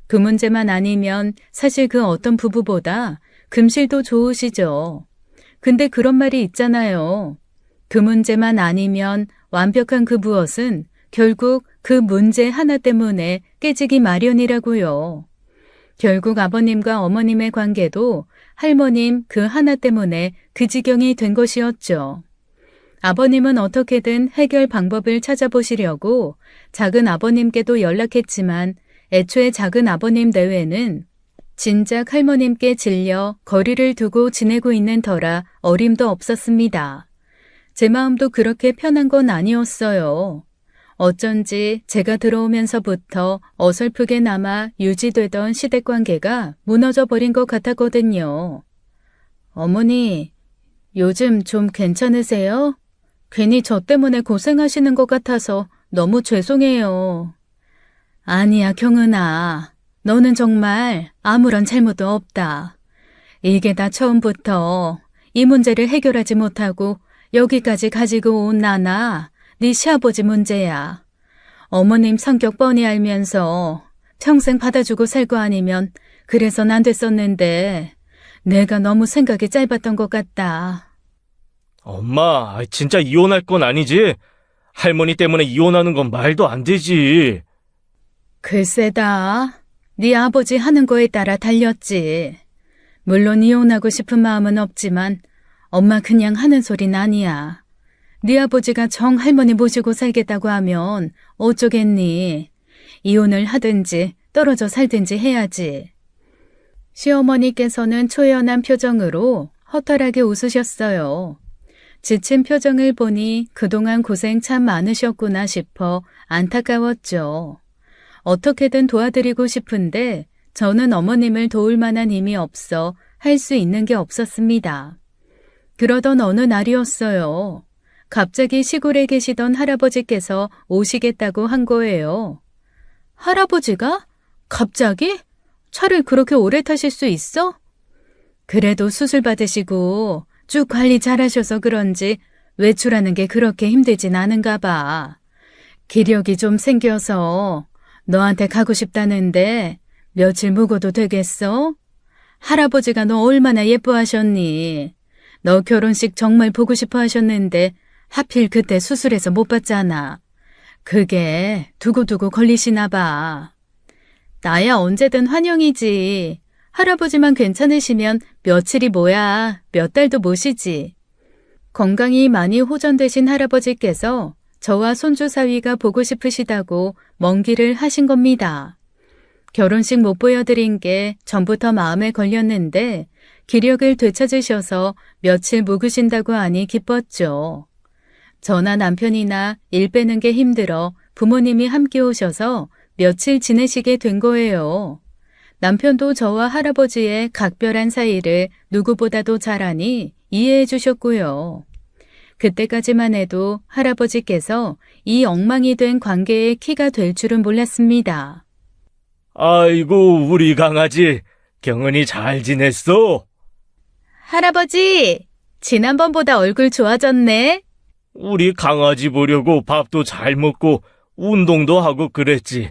그 문제만 아니면 사실 그 어떤 부부보다 금실도 좋으시죠. 근데 그런 말이 있잖아요. 그 문제만 아니면 완벽한 그 무엇은 결국 그 문제 하나 때문에 깨지기 마련이라고요. 결국 아버님과 어머님의 관계도 할머님 그 하나 때문에 그 지경이 된 것이었죠. 아버님은 어떻게든 해결 방법을 찾아보시려고 작은 아버님께도 연락했지만 애초에 작은 아버님 내외는 진작 할머님께 질려 거리를 두고 지내고 있는 터라 어림도 없었습니다. 제 마음도 그렇게 편한 건 아니었어요. 어쩐지 제가 들어오면서부터 어설프게나마 유지되던 시댁관계가 무너져 버린 것 같았거든요. 어머니, 요즘 좀 괜찮으세요? 괜히 저 때문에 고생하시는 것 같아서 너무 죄송해요. 아니야, 경은아. 너는 정말 아무런 잘못도 없다. 이게 다 처음부터 이 문제를 해결하지 못하고 여기까지 가지고 온 나나 네 시아버지 문제야. 어머님 성격 뻔히 알면서 평생 받아주고 살 거 아니면 그래선 안 됐었는데 내가 너무 생각이 짧았던 것 같다. 엄마, 진짜 이혼할 건 아니지? 할머니 때문에 이혼하는 건 말도 안 되지. 글쎄다. 네 아버지 하는 거에 따라 달렸지. 물론 이혼하고 싶은 마음은 없지만 엄마 그냥 하는 소린 아니야. 네 아버지가 정 할머니 모시고 살겠다고 하면 어쩌겠니? 이혼을 하든지 떨어져 살든지 해야지. 시어머니께서는 초연한 표정으로 허탈하게 웃으셨어요. 지친 표정을 보니 그동안 고생 참 많으셨구나 싶어 안타까웠죠. 어떻게든 도와드리고 싶은데 저는 어머님을 도울 만한 힘이 없어 할 수 있는 게 없었습니다. 그러던 어느 날이었어요. 갑자기 시골에 계시던 할아버지께서 오시겠다고 한 거예요. 할아버지가? 갑자기? 차를 그렇게 오래 타실 수 있어? 그래도 수술 받으시고 쭉 관리 잘하셔서 그런지 외출하는 게 그렇게 힘들진 않은가 봐. 기력이 좀 생겨서 너한테 가고 싶다는데 며칠 묵어도 되겠어? 할아버지가 너 얼마나 예뻐하셨니? 너 결혼식 정말 보고 싶어 하셨는데 하필 그때 수술해서 못 봤잖아. 그게 두고두고 걸리시나 봐. 나야 언제든 환영이지. 할아버지만 괜찮으시면 며칠이 뭐야, 몇 달도 모시지. 건강이 많이 호전되신 할아버지께서 저와 손주 사위가 보고 싶으시다고 먼 길을 하신 겁니다. 결혼식 못 보여드린 게 전부터 마음에 걸렸는데 기력을 되찾으셔서 며칠 묵으신다고 하니 기뻤죠. 저나 남편이나 일 빼는 게 힘들어 부모님이 함께 오셔서 며칠 지내시게 된 거예요. 남편도 저와 할아버지의 각별한 사이를 누구보다도 잘 아니 이해해 주셨고요. 그때까지만 해도 할아버지께서 이 엉망이 된 관계의 키가 될 줄은 몰랐습니다. 아이고, 우리 강아지. 경은이 잘 지냈어? 할아버지, 지난번보다 얼굴 좋아졌네. 우리 강아지 보려고 밥도 잘 먹고 운동도 하고 그랬지.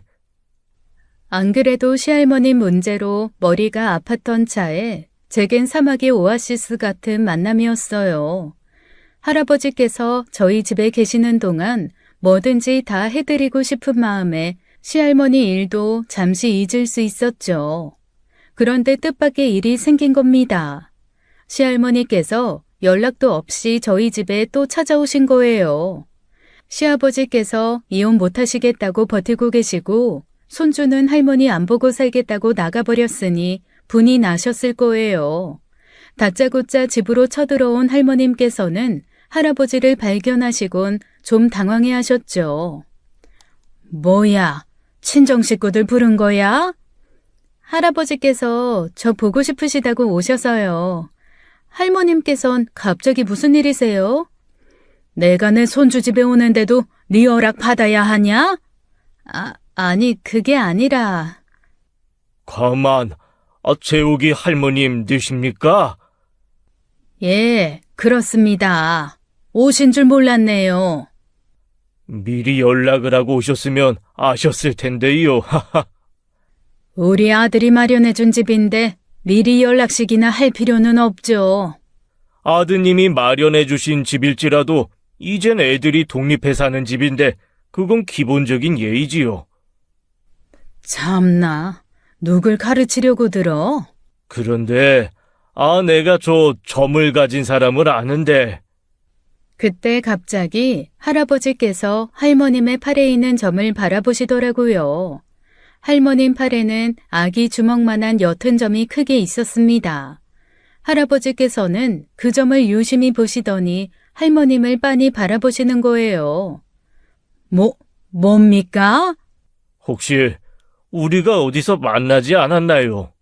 안 그래도 시할머니 문제로 머리가 아팠던 차에 제겐 사막의 오아시스 같은 만남이었어요. 할아버지께서 저희 집에 계시는 동안 뭐든지 다 해드리고 싶은 마음에 시할머니 일도 잠시 잊을 수 있었죠. 그런데 뜻밖의 일이 생긴 겁니다. 시할머니께서 연락도 없이 저희 집에 또 찾아오신 거예요. 시아버지께서 이혼 못하시겠다고 버티고 계시고 손주는 할머니 안 보고 살겠다고 나가버렸으니 분이 나셨을 거예요. 다짜고짜 집으로 쳐들어온 할머님께서는 할아버지를 발견하시곤 좀 당황해 하셨죠. 뭐야, 친정 식구들 부른 거야? 할아버지께서 저 보고 싶으시다고 오셔서요. 할머님께선 갑자기 무슨 일이세요? 내가 내 손주 집에 오는데도 네 허락 받아야 하냐? 아니 그게 아니라. 가만, 재욱이 할머님 되십니까? 예, 그렇습니다. 오신 줄 몰랐네요. 미리 연락을 하고 오셨으면 아셨을 텐데요. 우리 아들이 마련해준 집인데 미리 연락식이나 할 필요는 없죠. 아드님이 마련해 주신 집일지라도 이젠 애들이 독립해 사는 집인데 그건 기본적인 예의지요. 참나, 누굴 가르치려고 들어? 그런데 내가 저 점을 가진 사람을 아는데. 그때 갑자기 할아버지께서 할머님의 팔에 있는 점을 바라보시더라고요. 할머님 팔에는 아기 주먹만한 옅은 점이 크게 있었습니다. 할아버지께서는 그 점을 유심히 보시더니 할머님을 빤히 바라보시는 거예요. 뭡니까? 혹시 우리가 어디서 만나지 않았나요?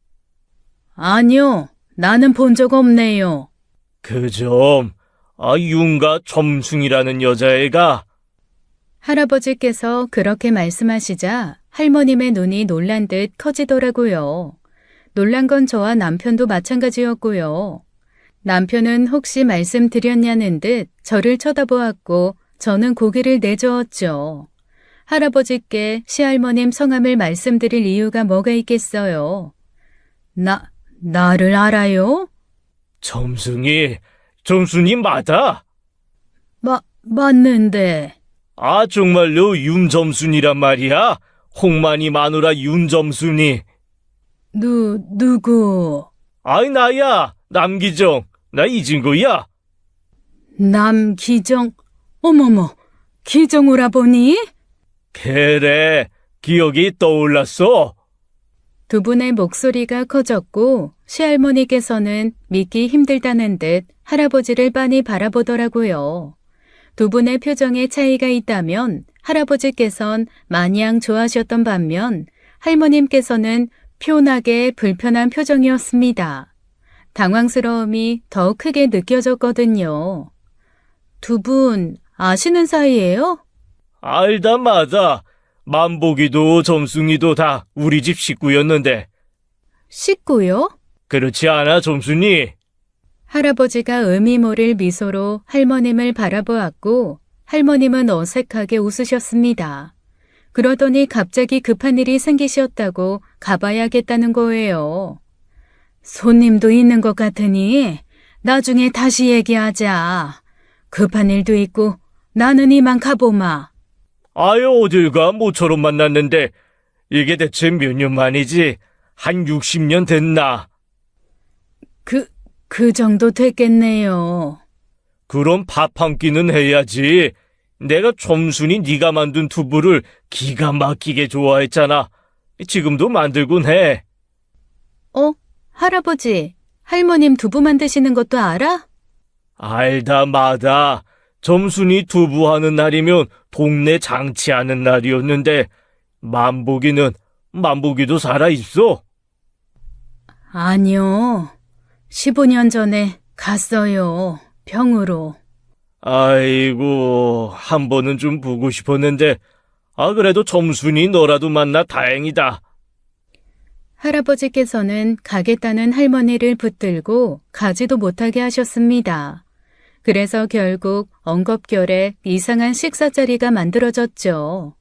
아니요, 나는 본 적 없네요. 그 점, 윤가 점순이라는 여자애가. 할아버지께서 그렇게 말씀하시자 할머님의 눈이 놀란 듯 커지더라고요. 놀란 건 저와 남편도 마찬가지였고요. 남편은 혹시 말씀드렸냐는 듯 저를 쳐다보았고 저는 고개를 내저었죠. 할아버지께 시할머님 성함을 말씀드릴 이유가 뭐가 있겠어요? 나를 알아요? 점순이 맞아? 맞는데. 정말로 윤점순이란 말이야? 홍만이 마누라 윤점순이. 누구? 나야, 남기정. 나 이진구야. 남기정? 어머머, 기정오라버니? 그래, 기억이 떠올랐어. 두 분의 목소리가 커졌고 시할머니께서는 믿기 힘들다는 듯 할아버지를 빤히 바라보더라고요. 두 분의 표정에 차이가 있다면 할아버지께선 마냥 좋아하셨던 반면 할머님께서는 표나게 불편한 표정이었습니다. 당황스러움이 더 크게 느껴졌거든요. 두 분 아시는 사이예요? 알다 맞아. 만복이도 점순이도 다 우리 집 식구였는데. 식구요? 그렇지 않아, 점순이? 할아버지가 의미 모를 미소로 할머님을 바라보았고 할머님은 어색하게 웃으셨습니다. 그러더니 갑자기 급한 일이 생기셨다고 가봐야겠다는 거예요. 손님도 있는 것 같으니 나중에 다시 얘기하자. 급한 일도 있고 나는 이만 가보마. 어딜 가 모처럼 만났는데 이게 대체 몇 년 만이지? 한 60년 됐나? 그 정도 됐겠네요. 그럼 밥 한 끼는 해야지. 내가 점순이 네가 만든 두부를 기가 막히게 좋아했잖아. 지금도 만들곤 해. 할아버지, 할머님 두부 만드시는 것도 알아? 알다 마다. 점순이 두부하는 날이면 동네 장치하는 날이었는데 만복이도 살아있어? 아니요. 15년 전에 갔어요. 병으로. 아이고, 한 번은 좀 보고 싶었는데, 그래도 점순이 너라도 만나 다행이다. 할아버지께서는 가겠다는 할머니를 붙들고 가지도 못하게 하셨습니다. 그래서 결국 엉겁결에 이상한 식사 자리가 만들어졌죠.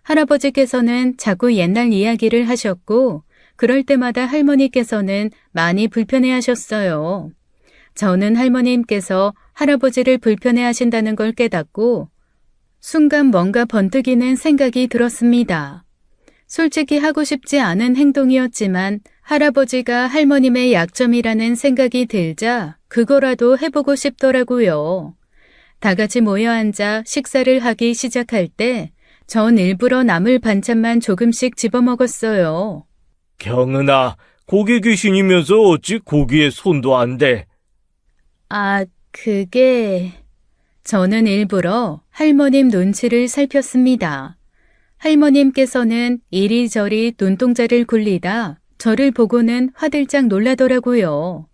할아버지께서는 자꾸 옛날 이야기를 하셨고 그럴 때마다 할머니께서는 많이 불편해하셨어요. 저는 할머님께서 할아버지를 불편해하신다는 걸 깨닫고 순간 뭔가 번뜩이는 생각이 들었습니다. 솔직히 하고 싶지 않은 행동이었지만 할아버지가 할머님의 약점이라는 생각이 들자 그거라도 해보고 싶더라고요. 다 같이 모여 앉아 식사를 하기 시작할 때 전 일부러 남을 반찬만 조금씩 집어먹었어요. 경은아, 고기 귀신이면서 어찌 고기에 손도 안 대? 그게... 저는 일부러 할머님 눈치를 살폈습니다. 할머님께서는 이리저리 눈동자를 굴리다 저를 보고는 화들짝 놀라더라고요.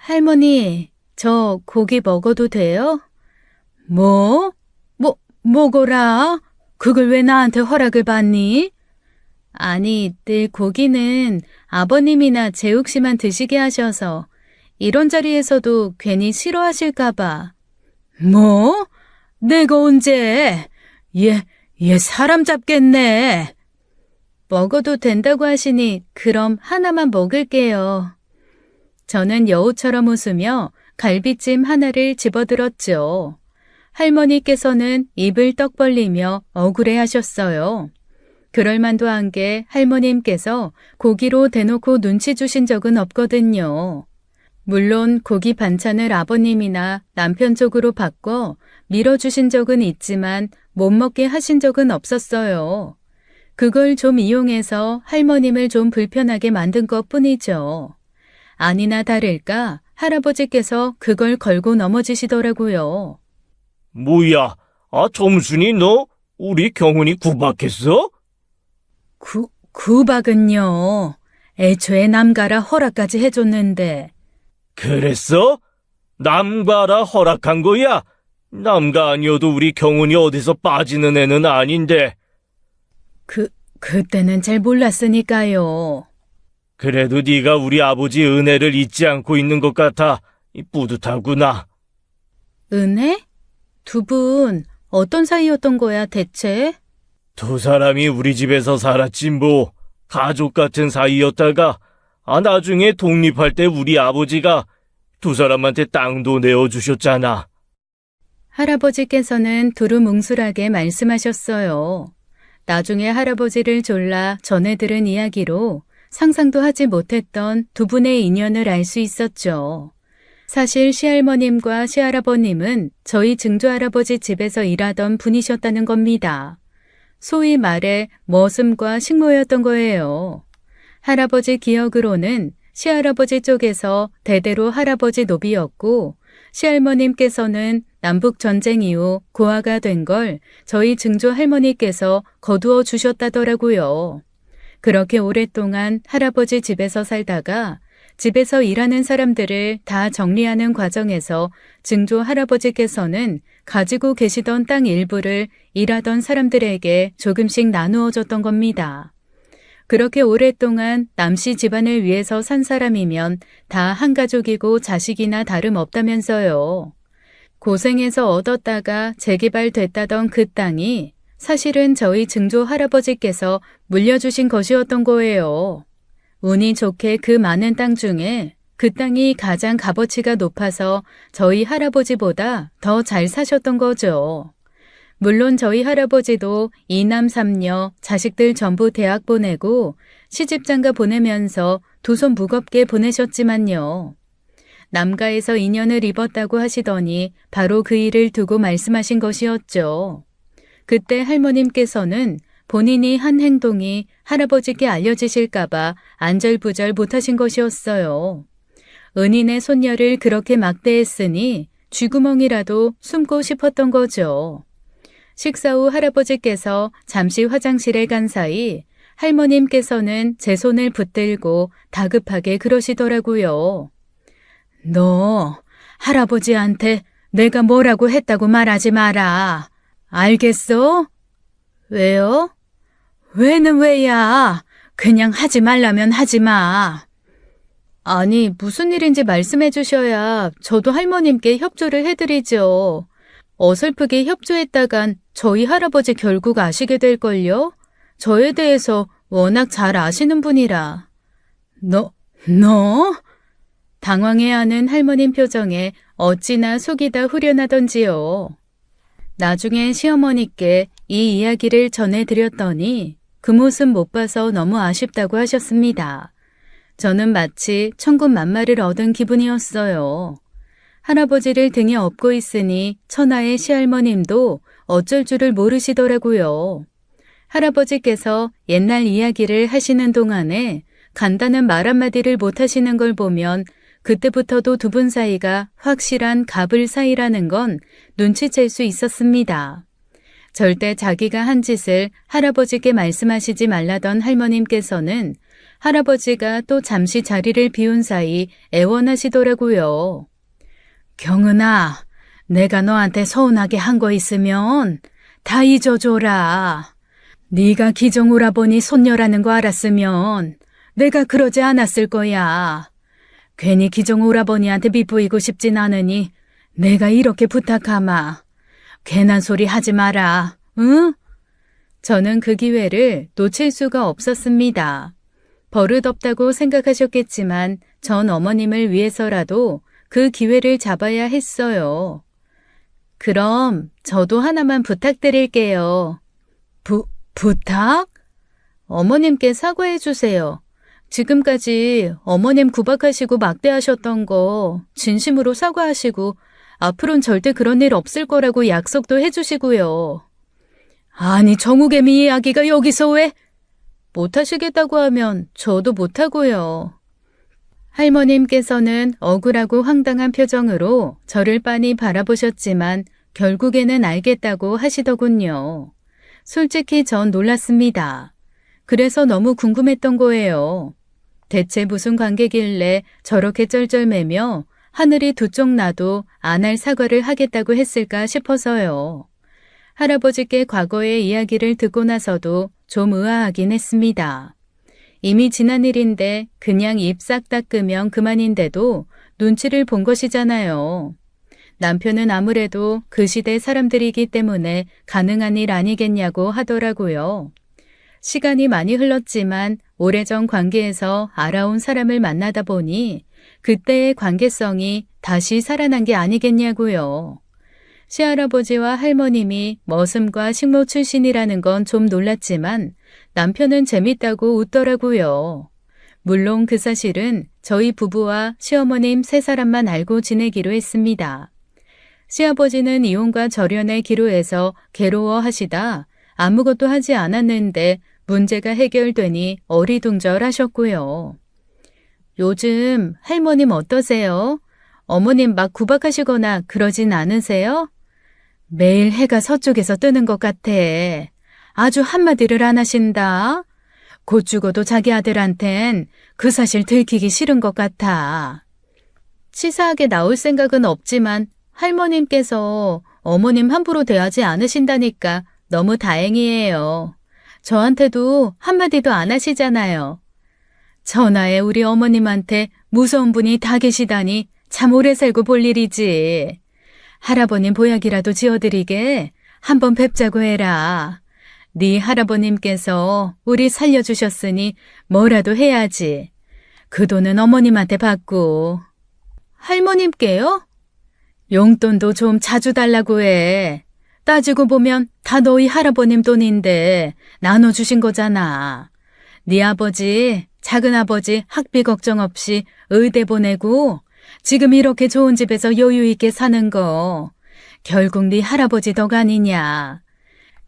할머니, 저 고기 먹어도 돼요? 뭐고라? 그걸 왜 나한테 허락을 받니? 아니, 늘 고기는 아버님이나 재욱 씨만 드시게 하셔서 이런 자리에서도 괜히 싫어하실까봐. 내가 언제? 얘 사람 잡겠네. 먹어도 된다고 하시니 그럼 하나만 먹을게요. 저는 여우처럼 웃으며 갈비찜 하나를 집어들었죠. 할머니께서는 입을 떡 벌리며 억울해하셨어요. 그럴 만도 한 게 할머님께서 고기로 대놓고 눈치 주신 적은 없거든요. 물론 고기 반찬을 아버님이나 남편 쪽으로 바꿔 밀어주신 적은 있지만 못 먹게 하신 적은 없었어요. 그걸 좀 이용해서 할머님을 좀 불편하게 만든 것 뿐이죠. 아니나 다를까 할아버지께서 그걸 걸고 넘어지시더라고요. 뭐야? 점순이 너 우리 경훈이 구박했어? 구박은요. 애초에 남가라 허락까지 해줬는데. 그랬어? 남가라 허락한 거야? 남가 아니어도 우리 경훈이 어디서 빠지는 애는 아닌데. 그때는 잘 몰랐으니까요. 그래도 네가 우리 아버지 은혜를 잊지 않고 있는 것 같아. 뿌듯하구나. 은혜? 두 분 어떤 사이였던 거야 대체? 두 사람이 우리 집에서 살았지 뭐. 가족 같은 사이였다가 나중에 독립할 때 우리 아버지가 두 사람한테 땅도 내어주셨잖아. 할아버지께서는 두루뭉술하게 말씀하셨어요. 나중에 할아버지를 졸라 전해 들은 이야기로 상상도 하지 못했던 두 분의 인연을 알 수 있었죠. 사실 시할머님과 시할아버님은 저희 증조할아버지 집에서 일하던 분이셨다는 겁니다. 소위 말해 머슴과 식모였던 거예요. 할아버지 기억으로는 시할아버지 쪽에서 대대로 할아버지 노비였고 시할머님께서는 남북전쟁 이후 고아가 된 걸 저희 증조 할머니께서 거두어 주셨다더라고요. 그렇게 오랫동안 할아버지 집에서 살다가 집에서 일하는 사람들을 다 정리하는 과정에서 증조 할아버지께서는 가지고 계시던 땅 일부를 일하던 사람들에게 조금씩 나누어 줬던 겁니다. 그렇게 오랫동안 남씨 집안을 위해서 산 사람이면 다 한 가족이고 자식이나 다름없다면서요. 고생해서 얻었다가 재개발됐다던 그 땅이 사실은 저희 증조 할아버지께서 물려주신 것이었던 거예요. 운이 좋게 그 많은 땅 중에 그 땅이 가장 값어치가 높아서 저희 할아버지보다 더 잘 사셨던 거죠. 물론 저희 할아버지도 2남 3녀 자식들 전부 대학 보내고 시집장가 보내면서 두 손 무겁게 보내셨지만요. 남가에서 인연을 입었다고 하시더니 바로 그 일을 두고 말씀하신 것이었죠. 그때 할머님께서는 본인이 한 행동이 할아버지께 알려지실까봐 안절부절 못하신 것이었어요. 은인의 손녀를 그렇게 막대했으니 쥐구멍이라도 숨고 싶었던 거죠. 식사 후 할아버지께서 잠시 화장실에 간 사이 할머님께서는 제 손을 붙들고 다급하게 그러시더라고요. 너 할아버지한테 내가 뭐라고 했다고 말하지 마라. 알겠어? 왜요? 왜는 왜야? 그냥 하지 말라면 하지 마. 아니, 무슨 일인지 말씀해 주셔야 저도 할머님께 협조를 해드리죠. 어설프게 협조했다간 저희 할아버지 결국 아시게 될걸요? 저에 대해서 워낙 잘 아시는 분이라. 너? 당황해하는 할머님 표정에 어찌나 속이 다 후련하던지요. 나중에 시어머니께 이 이야기를 전해드렸더니 그 모습 못 봐서 너무 아쉽다고 하셨습니다. 저는 마치 천군만마를 얻은 기분이었어요. 할아버지를 등에 업고 있으니 천하의 시할머님도 어쩔 줄을 모르시더라고요. 할아버지께서 옛날 이야기를 하시는 동안에 간단한 말 한마디를 못하시는 걸 보면 그때부터도 두 분 사이가 확실한 갑을 사이라는 건 눈치챌 수 있었습니다. 절대 자기가 한 짓을 할아버지께 말씀하시지 말라던 할머님께서는 할아버지가 또 잠시 자리를 비운 사이 애원하시더라고요. 경은아, 내가 너한테 서운하게 한 거 있으면 다 잊어줘라. 네가 기정오라버니 손녀라는 거 알았으면 내가 그러지 않았을 거야. 괜히 기정오라버니한테 밉보이고 싶진 않으니 내가 이렇게 부탁하마. 괜한 소리 하지 마라, 응? 저는 그 기회를 놓칠 수가 없었습니다. 버릇없다고 생각하셨겠지만 전 어머님을 위해서라도 그 기회를 잡아야 했어요. 그럼 저도 하나만 부탁드릴게요. 부탁? 어머님께 사과해 주세요. 지금까지 어머님 구박하시고 막대하셨던 거 진심으로 사과하시고 앞으로는 절대 그런 일 없을 거라고 약속도 해주시고요. 아니, 정우개미 이야기가 여기서 왜? 못하시겠다고 하면 저도 못하고요. 할머님께서는 억울하고 황당한 표정으로 저를 빤히 바라보셨지만 결국에는 알겠다고 하시더군요. 솔직히 전 놀랐습니다. 그래서 너무 궁금했던 거예요. 대체 무슨 관계길래 저렇게 쩔쩔매며 하늘이 두 쪽 나도 안 할 사과를 하겠다고 했을까 싶어서요. 할아버지께 과거의 이야기를 듣고 나서도 좀 의아하긴 했습니다. 이미 지난 일인데 그냥 입 싹 닦으면 그만인데도 눈치를 본 것이잖아요. 남편은 아무래도 그 시대 사람들이기 때문에 가능한 일 아니겠냐고 하더라고요. 시간이 많이 흘렀지만 오래전 관계에서 알아온 사람을 만나다 보니 그때의 관계성이 다시 살아난 게 아니겠냐고요. 시할아버지와 할머님이 머슴과 식모 출신이라는 건 좀 놀랐지만 남편은 재밌다고 웃더라고요. 물론 그 사실은 저희 부부와 시어머님 세 사람만 알고 지내기로 했습니다. 시아버지는 이혼과 절연의 기로에서 괴로워하시다 아무것도 하지 않았는데 문제가 해결되니 어리둥절하셨고요. 요즘 할머님 어떠세요? 어머님 막 구박하시거나 그러진 않으세요? 매일 해가 서쪽에서 뜨는 것 같아. 아주 한마디를 안 하신다. 곧 죽어도 자기 아들한텐 그 사실 들키기 싫은 것 같아. 치사하게 나올 생각은 없지만 할머님께서 어머님 함부로 대하지 않으신다니까 너무 다행이에요. 저한테도 한마디도 안 하시잖아요. 전하에 우리 어머님한테 무서운 분이 다 계시다니 참 오래 살고 볼 일이지. 할아버님 보약이라도 지어드리게 한번 뵙자고 해라. 네 할아버님께서 우리 살려주셨으니 뭐라도 해야지. 그 돈은 어머님한테 받고. 할머님께요? 용돈도 좀 자주 달라고 해. 따지고 보면 다 너희 할아버님 돈인데 나눠주신 거잖아. 네 아버지, 작은아버지 학비 걱정 없이 의대 보내고 지금 이렇게 좋은 집에서 여유 있게 사는 거 결국 네 할아버지 덕 아니냐.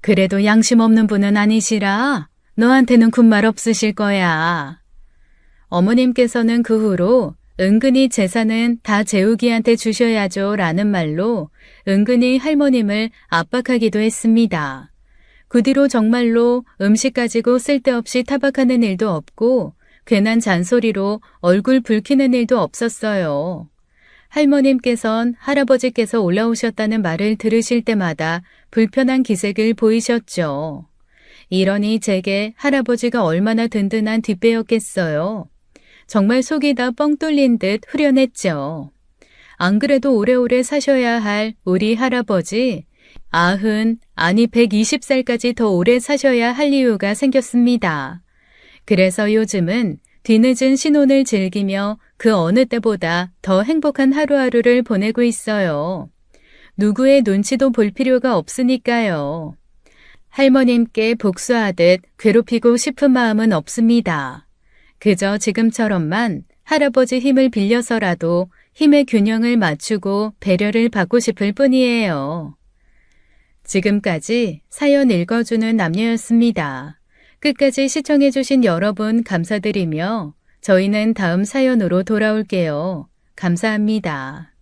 그래도 양심 없는 분은 아니시라 너한테는 군말 없으실 거야. 어머님께서는 그 후로 은근히 재산은 다 재욱이한테 주셔야죠 라는 말로 은근히 할머님을 압박하기도 했습니다. 그 뒤로 정말로 음식 가지고 쓸데없이 타박하는 일도 없고 괜한 잔소리로 얼굴 붉히는 일도 없었어요. 할머님께선 할아버지께서 올라오셨다는 말을 들으실 때마다 불편한 기색을 보이셨죠. 이러니 제게 할아버지가 얼마나 든든한 뒷배였겠어요. 정말 속이 다 뻥 뚫린 듯 후련했죠. 안 그래도 오래오래 사셔야 할 우리 할아버지 120살까지 더 오래 사셔야 할 이유가 생겼습니다. 그래서 요즘은 뒤늦은 신혼을 즐기며 그 어느 때보다 더 행복한 하루하루를 보내고 있어요. 누구의 눈치도 볼 필요가 없으니까요. 할머님께 복수하듯 괴롭히고 싶은 마음은 없습니다. 그저 지금처럼만 할아버지 힘을 빌려서라도 힘의 균형을 맞추고 배려를 받고 싶을 뿐이에요. 지금까지 사연 읽어주는 남녀였습니다. 끝까지 시청해주신 여러분 감사드리며 저희는 다음 사연으로 돌아올게요. 감사합니다.